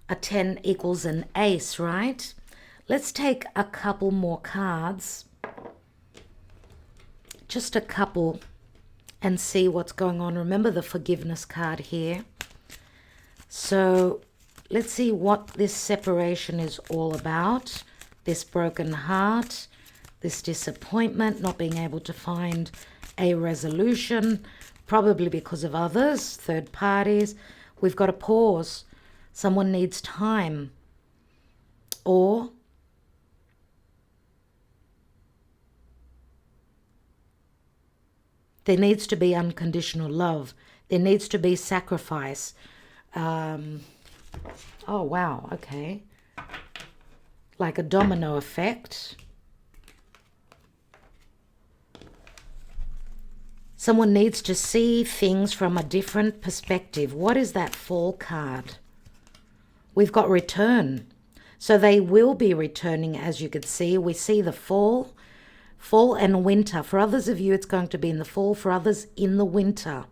A: A 10 equals an ace, right? Let's take a couple more cards. Just a couple, and see what's going on. Remember the forgiveness card here. So let's see what this separation is all about. This broken heart, this disappointment, not being able to find a resolution, probably because of others, third parties. We've got a pause. Someone needs time. Or there needs to be unconditional love. There needs to be sacrifice. Oh, wow, okay. Like a domino effect. Someone needs to see things from a different perspective. What is that Fall card? We've got return. So they will be returning, as you could see. We see the fall and winter. For others of you, it's going to be in the fall. For others, in the winter.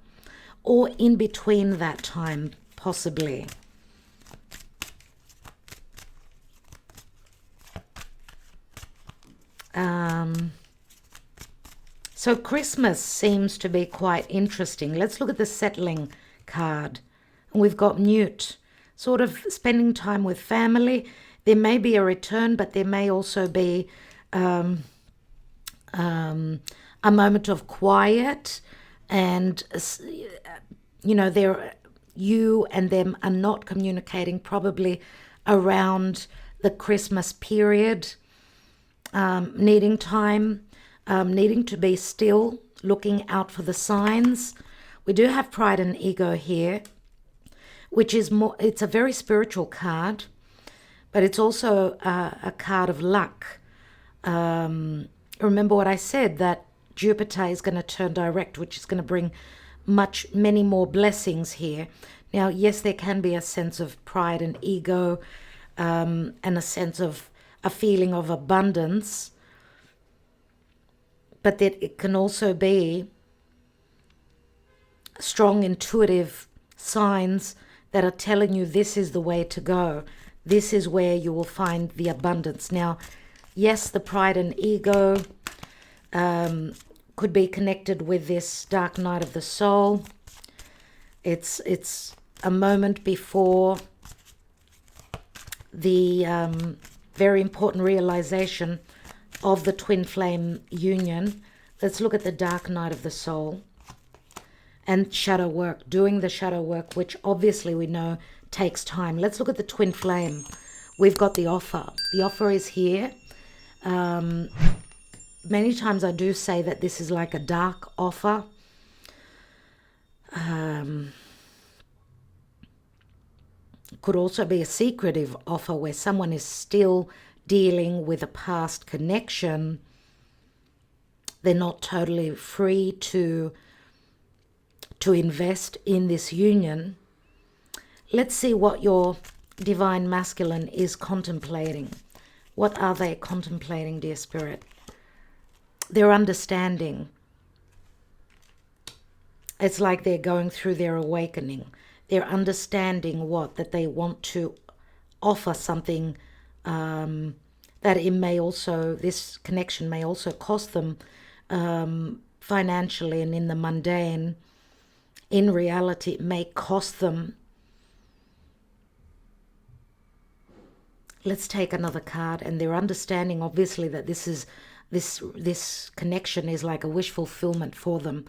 A: Or in between that time, possibly. So Christmas seems to be quite interesting. Let's look at the settling card. And we've got mute. Sort of spending time with family. There may be a return, but there may also be a moment of quiet. And, you know, you and them are not communicating probably around the Christmas period. Needing time. Needing to be still, looking out for the signs. We do have pride and ego here, which is more, it's a very spiritual card, but it's also a card of luck. Remember what I said, that Jupiter is going to turn direct, which is going to bring many more blessings here. Now, yes, there can be a sense of pride and ego, and a sense of a feeling of abundance. But that it can also be strong intuitive signs that are telling you this is the way to go. This is where you will find the abundance. Now, yes, the pride and ego could be connected with this dark night of the soul. It's a moment before the very important realization of the twin flame union. Let's look at the dark night of the soul and shadow work, doing the shadow work, which obviously we know takes time. Let's look at the twin flame. We've got the offer. The offer is here. Many times I do say that this is like a dark offer. Could also be a secretive offer where someone is still dealing with a past connection. They're not totally free to invest in this union. Let's see what your divine masculine is contemplating. What are they contemplating, dear Spirit? They're understanding. It's like they're going through their awakening. They're understanding what? That they want to offer something that it may also, this connection may also cost them financially, and in the mundane, in reality, it may cost them. Let's take another card, and they're understanding obviously that this connection is like a wish fulfillment for them.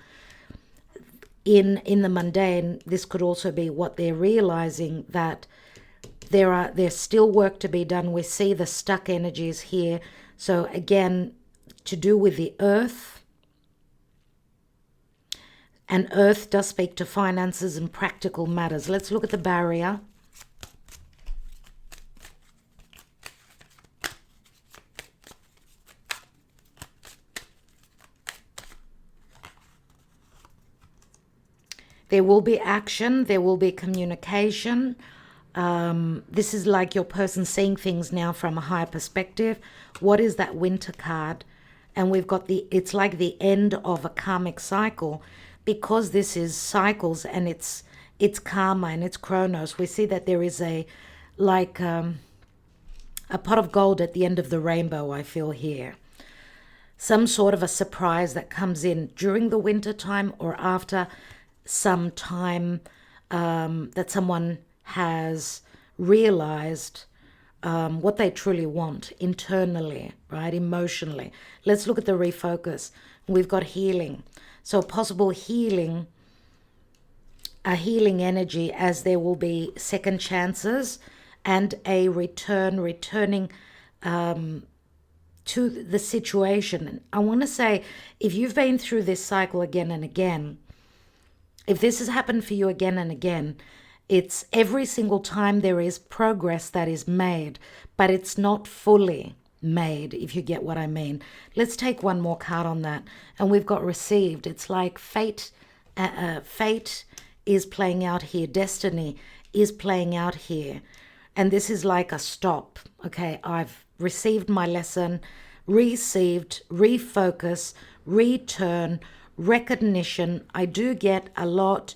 A: In the mundane, this could also be what they're realizing, that there's still work to be done. We see the stuck energies here. So again, to do with the earth. And earth does speak to finances and practical matters. Let's look at the barrier. There will be action. There will be communication. This is like your person seeing things now from a higher perspective. What is that winter card? And we've got it's like the end of a karmic cycle, because this is cycles and it's karma and it's chronos. We see that there is a pot of gold at the end of the rainbow, I feel here. Some sort of a surprise that comes in during the winter time or after some time that someone has realized what they truly want internally, right? Emotionally. Let's look at the refocus. We've got healing. So possible healing, a healing energy, as there will be second chances and a returning to the situation. And I want to say, if you've been through this cycle again and again, if this has happened for you again and again, it's every single time there is progress that is made, but it's not fully made, if you get what I mean. Let's take one more card on that. And we've got received. It's like fate. Fate is playing out here. Destiny is playing out here. And this is like a stop. Okay, I've received my lesson, received, refocus, return, recognition. I do get a lot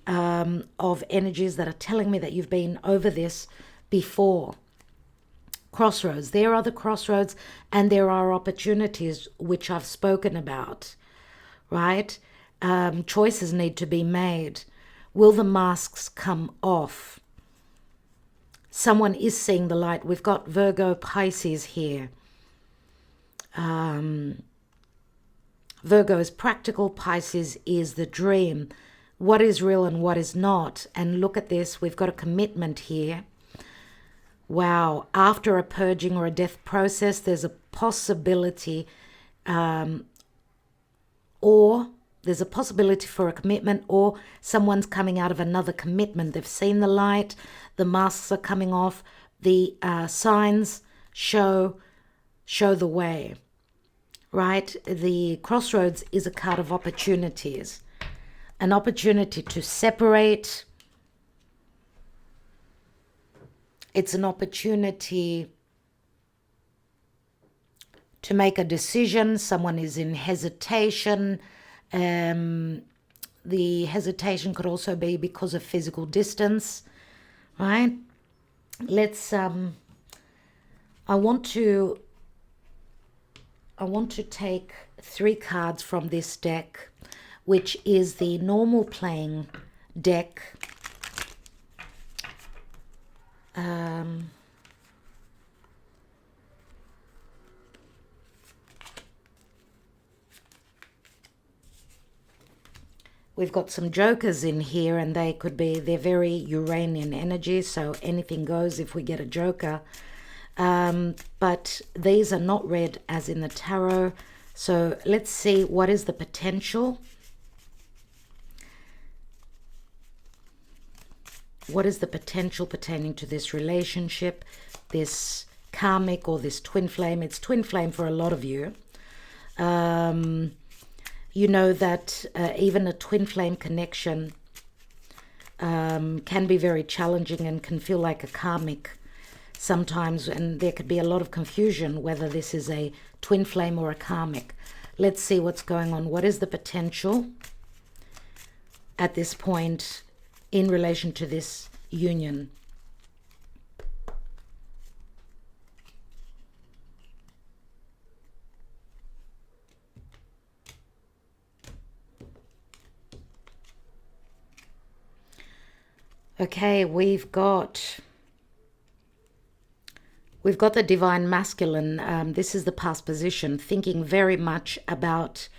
A: of energies that are telling me that you've been over this before. Crossroads. There are the crossroads, and there are opportunities which I've spoken about, right? Choices need to be made. Will the masks come off? Someone is seeing the light. We've got Virgo, Pisces here. Virgo is practical. Pisces is the dream. What is real and what is not. And look at this. We've got a commitment here. Wow. After a purging or a death process, there's a possibility or there's a possibility for a commitment, or someone's coming out of another commitment. They've seen the light. The masks are coming off. The signs show the way, right? The crossroads is a card of opportunities. An opportunity to separate. It's an opportunity to make a decision. Someone is in hesitation. The hesitation could also be because of physical distance, right? Let's, I want to take 3 cards from this deck, which is the normal playing deck. we've got some jokers in here, and they're very Uranian energy, so anything goes if we get a joker. But these are not read as in the tarot. So let's see, what is the potential? What is the potential pertaining to this relationship, this karmic or this twin flame? It's twin flame for a lot of you. You know that even a twin flame connection can be very challenging and can feel like a karmic sometimes, and there could be a lot of confusion whether this is a twin flame or a karmic. Let's see what's going on. What is the potential at this point in relation to this union? Okay, we've got the divine masculine. This is the past position, thinking very much about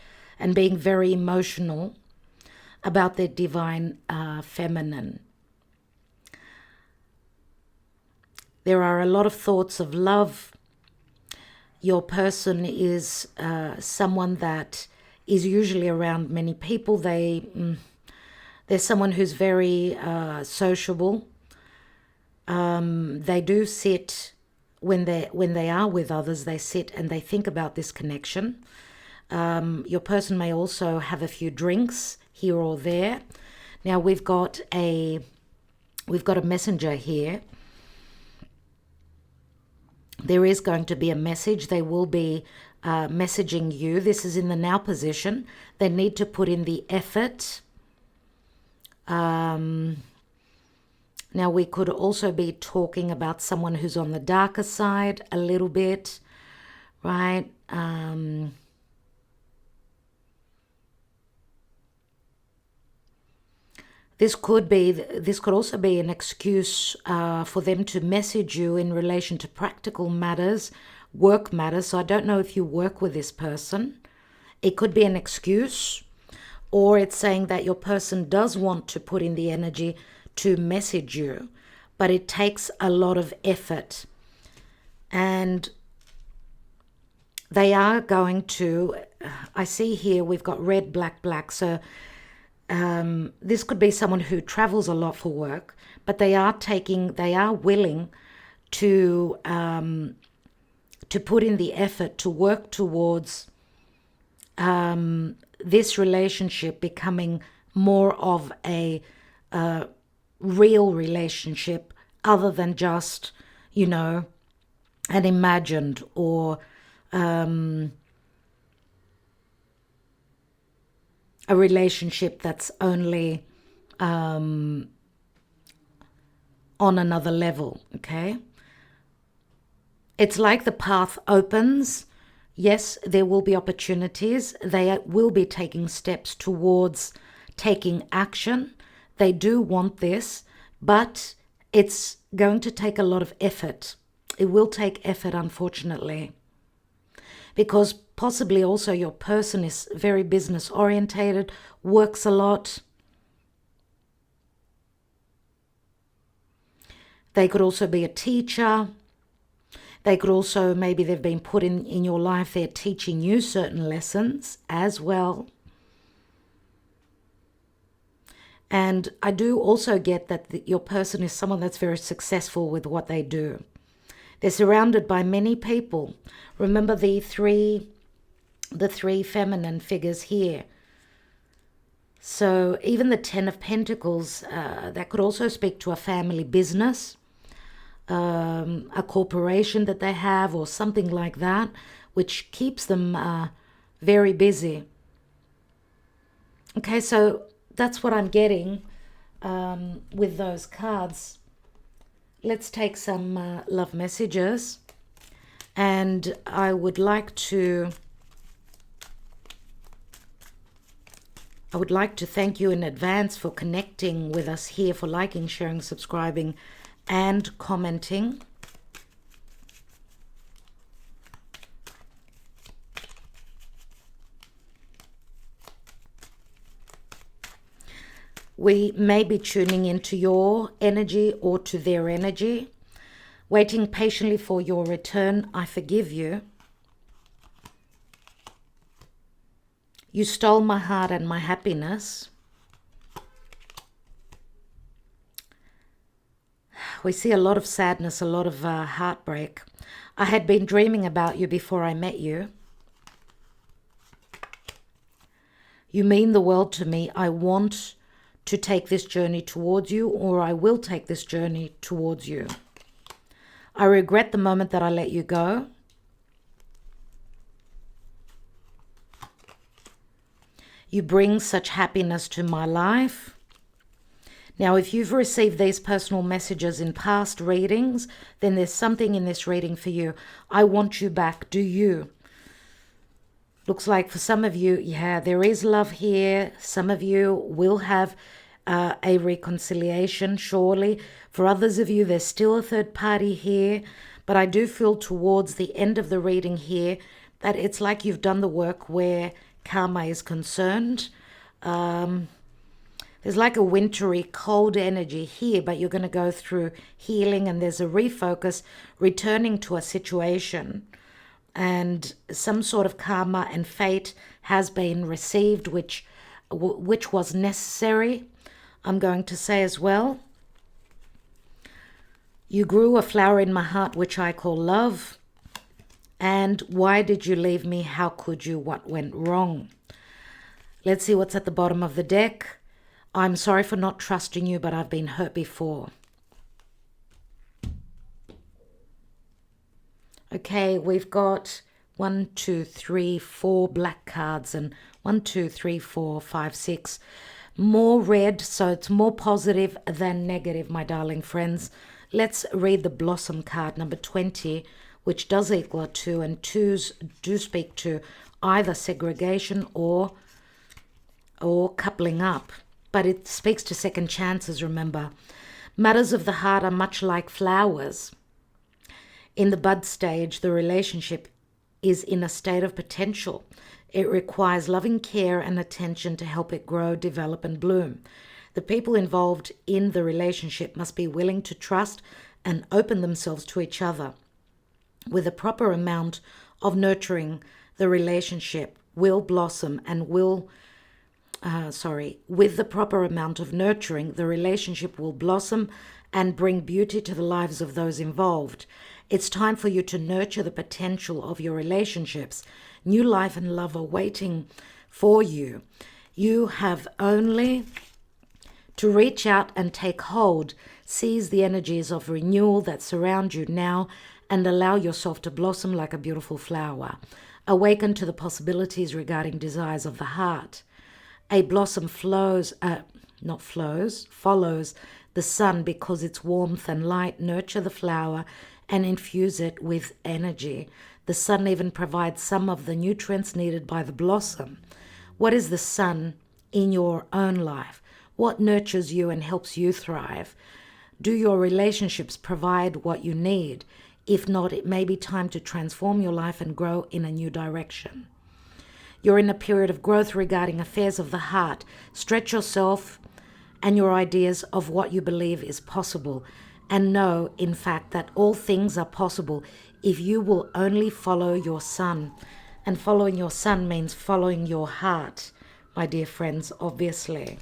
A: and being very emotional about their divine feminine. There are a lot of thoughts of love. Your person is someone that is usually around many people. They're someone who's very sociable. They do sit, when they are with others, they sit and they think about this connection. Your person may also have a few drinks here or there. Now we've got a messenger here. There is going to be a message. They will be messaging you. This is in the now position. They need to put in the effort. Now we could also be talking about someone who's on the darker side a little bit, right? This could also be an excuse for them to message you in relation to practical matters, work matters. So I don't know if you work with this person. It could be an excuse, or it's saying that your person does want to put in the energy to message you, but it takes a lot of effort. And they are going to, I see here we've got red, black, black. So this could be someone who travels a lot for work, but they are willing to put in the effort to work towards this relationship becoming more of a real relationship, other than just, an imagined or a relationship that's only on another level, okay? It's like the path opens. Yes, there will be opportunities. They will be taking steps towards taking action. They do want this, but it's going to take a lot of effort. It will take effort, unfortunately, because possibly also your person is very business orientated, works a lot. They could also be a teacher. They could also, maybe they've been put in your life, they're teaching you certain lessons as well. And I do also get that your person is someone that's very successful with what they do. They're surrounded by many people. Remember the three feminine figures here. So even the 10 of Pentacles, that could also speak to a family business, a corporation that they have or something like that, which keeps them very busy. Okay, so that's what I'm getting with those cards. Let's take some love messages. And I would like to thank you in advance for connecting with us here, for liking, sharing, subscribing, and commenting. We may be tuning into your energy or to their energy, waiting patiently for your return. I forgive you. You stole my heart and my happiness. We see a lot of sadness, a lot of heartbreak. I had been dreaming about you before I met you. You mean the world to me. I want to take this journey towards you, or I will take this journey towards you. I regret the moment that I let you go. You bring such happiness to my life. Now, if you've received these personal messages in past readings, then there's something in this reading for you. I want you back. Do you? Looks like for some of you, yeah, there is love here. Some of you will have a reconciliation, surely. For others of you, there's still a third party here. But I do feel towards the end of the reading here that it's like you've done the work where karma is concerned. There's like a wintry, cold energy here, but you're going to go through healing, and there's a refocus, returning to a situation. And some sort of karma and fate has been received, which was necessary, I'm going to say as well. You grew a flower in my heart, which I call love. And why did you leave me? How could you? What went wrong? Let's see what's at the bottom of the deck. I'm sorry for not trusting you, but I've been hurt before. Okay, we've got 1, 2, 3, 4 black cards, and 1, 2, 3, 4, 5, 6 more red, so it's more positive than negative, my darling friends. Let's read the blossom card, number 20, which does equal a 2, and 2s do speak to either segregation or coupling up. But it speaks to second chances, remember. Matters of the heart are much like flowers. In the bud stage, the relationship is in a state of potential. It requires loving care and attention to help it grow, develop, and bloom. The people involved in the relationship must be willing to trust and open themselves to each other. With a proper amount of nurturing, the relationship will blossom and with the proper amount of nurturing, the relationship will blossom and bring beauty to the lives of those involved. It's time for you to nurture the potential of your relationships. New life and love are waiting for you. You have only to reach out and take hold, seize the energies of renewal that surround you now, and allow yourself to blossom like a beautiful flower. Awaken to the possibilities regarding desires of the heart. A blossom follows the sun because its warmth and light nurture the flower and infuse it with energy. The sun even provides some of the nutrients needed by the blossom. What is the sun in your own life? What nurtures you and helps you thrive? Do your relationships provide what you need? If not, it may be time to transform your life and grow in a new direction. You're in a period of growth regarding affairs of the heart. Stretch yourself and your ideas of what you believe is possible, and know, in fact, that all things are possible if you will only follow your sun. And following your sun means following your heart, my dear friends, obviously.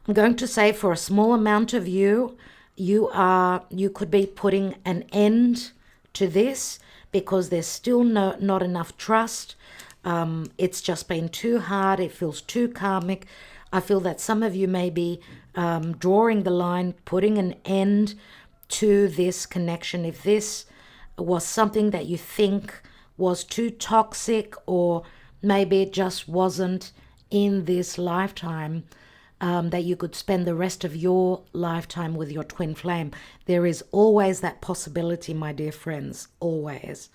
A: I'm going to say for a small amount of you, you could be putting an end to this because there's still not enough trust. It's just been too hard. It feels too karmic. I feel that some of you may be drawing the line, putting an end to this connection. If this was something that you think was too toxic, or maybe it just wasn't in this lifetime, that you could spend the rest of your lifetime with your twin flame. There is always that possibility, my dear friends, always.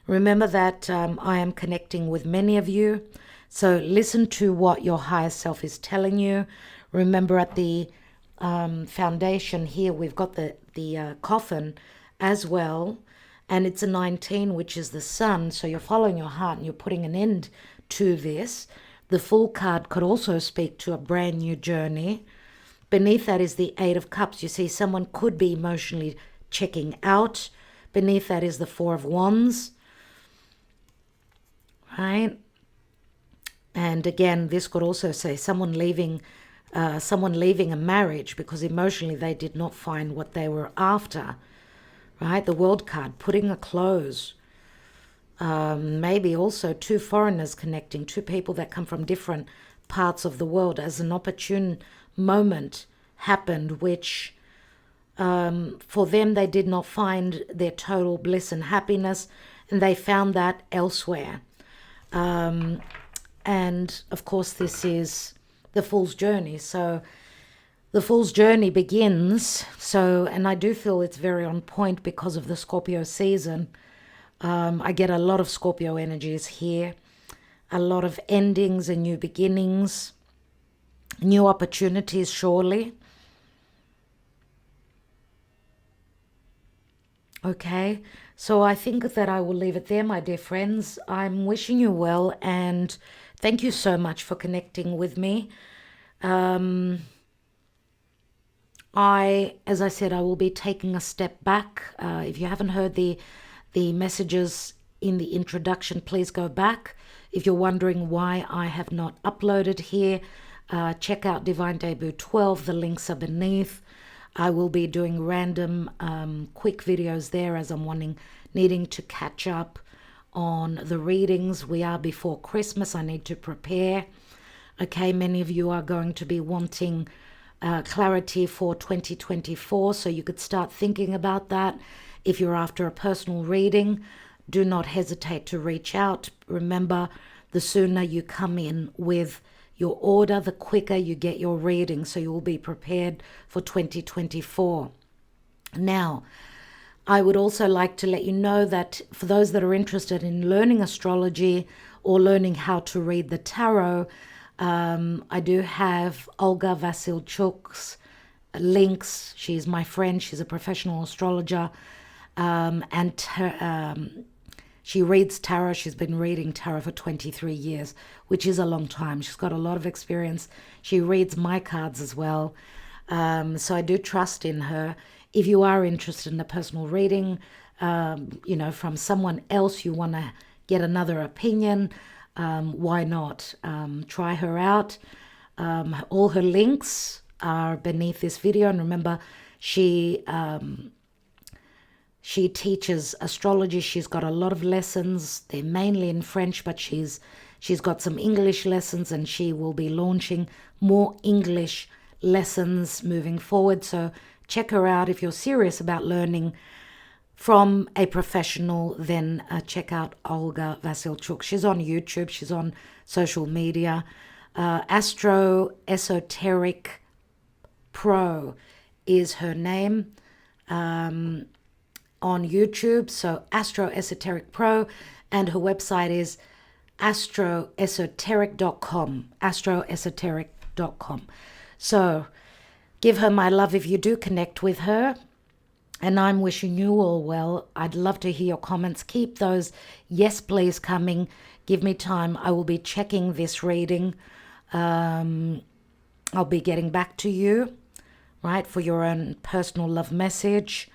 A: Remember that I am connecting with many of you, so listen to what your higher self is telling you. Remember at the foundation here, we've got the coffin as well, and it's a 19, which is the sun. So you're following your heart and you're putting an end to this. The Fool card could also speak to a brand new journey. Beneath that is the Eight of Cups. You see, someone could be emotionally checking out. Beneath that is the Four of Wands, right? And again, this could also say someone leaving a marriage because emotionally they did not find what they were after, right? The World card, putting a close. Maybe also two foreigners connecting, two people that come from different parts of the world, as an opportune moment happened, which for them they did not find their total bliss and happiness, and they found that elsewhere. And of course, this is the Fool's journey. So the Fool's journey begins. So, and I do feel it's very on point because of the Scorpio season. I get a lot of Scorpio energies here, a lot of endings and new beginnings, new opportunities, surely. Okay, so I think that I will leave it there, my dear friends. I'm wishing you well, and thank you so much for connecting with me. As I said, I will be taking a step back. If you haven't heard the messages in the introduction, please go back. If you're wondering why I have not uploaded here, check out Divine Debut 12. The links are beneath. I will be doing random quick videos there as I'm needing to catch up on the readings. We are before Christmas. I need to prepare. Okay, many of you are going to be wanting clarity for 2024, so you could start thinking about that. If you're after a personal reading, do not hesitate to reach out. Remember, the sooner you come in with your order, the quicker you get your reading, so you will be prepared for 2024. Now, I would also like to let you know that for those that are interested in learning astrology or learning how to read the tarot, I do have Olga Vasilchuk's links. She's my friend. She's a professional astrologer, and she reads tarot. She's been reading tarot for 23 years, which is a long time. She's got a lot of experience. She reads my cards as well. So I do trust in her. If you are interested in a personal reading, from someone else, you want to get another opinion, why not? Try her out. All her links are beneath this video. And remember, she teaches astrology. She's got a lot of lessons. They're mainly in French, but she's got some English lessons, and she will be launching more English lessons moving forward. So check her out. If you're serious about learning from a professional, then check out Olga Vasilchuk. She's on YouTube. She's on social media. Astro Esoteric Pro is her name on YouTube. So Astro Esoteric Pro, and her website is astroesoteric.com. astroesoteric.com. So give her my love if you do connect with her. And I'm wishing you all well. I'd love to hear your comments. Keep those yes please coming. Give me time. I will be checking this reading. I'll be getting back to you, right, for your own personal love message.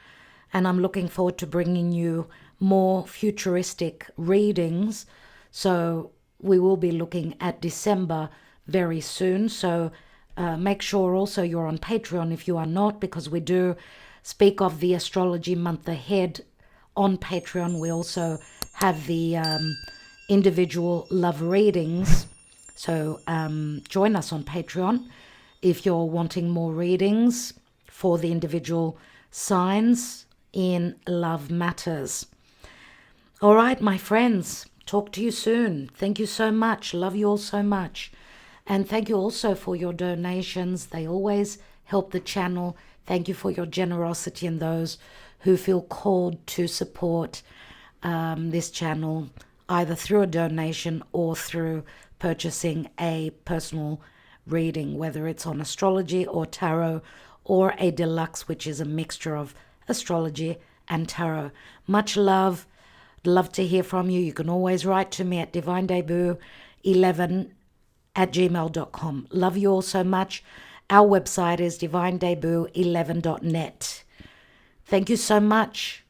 A: And I'm looking forward to bringing you more futuristic readings. So we will be looking at December very soon. So make sure also you're on Patreon if you are not, because we do speak of the astrology month ahead on Patreon. We also have the individual love readings. So join us on Patreon if you're wanting more readings for the individual signs in love matters. All right, my friends, talk to you soon. Thank you so much. Love you all so much. And thank you also for your donations. They always help the channel. Thank you for your generosity and those who feel called to support this channel, either through a donation or through purchasing a personal reading, whether it's on astrology or tarot or a deluxe, which is a mixture of astrology and tarot. Much love. Love to hear from you. You can always write to me at divinedebut11@gmail.com. Love you all so much. Our website is divinedebut11.net. Thank you so much.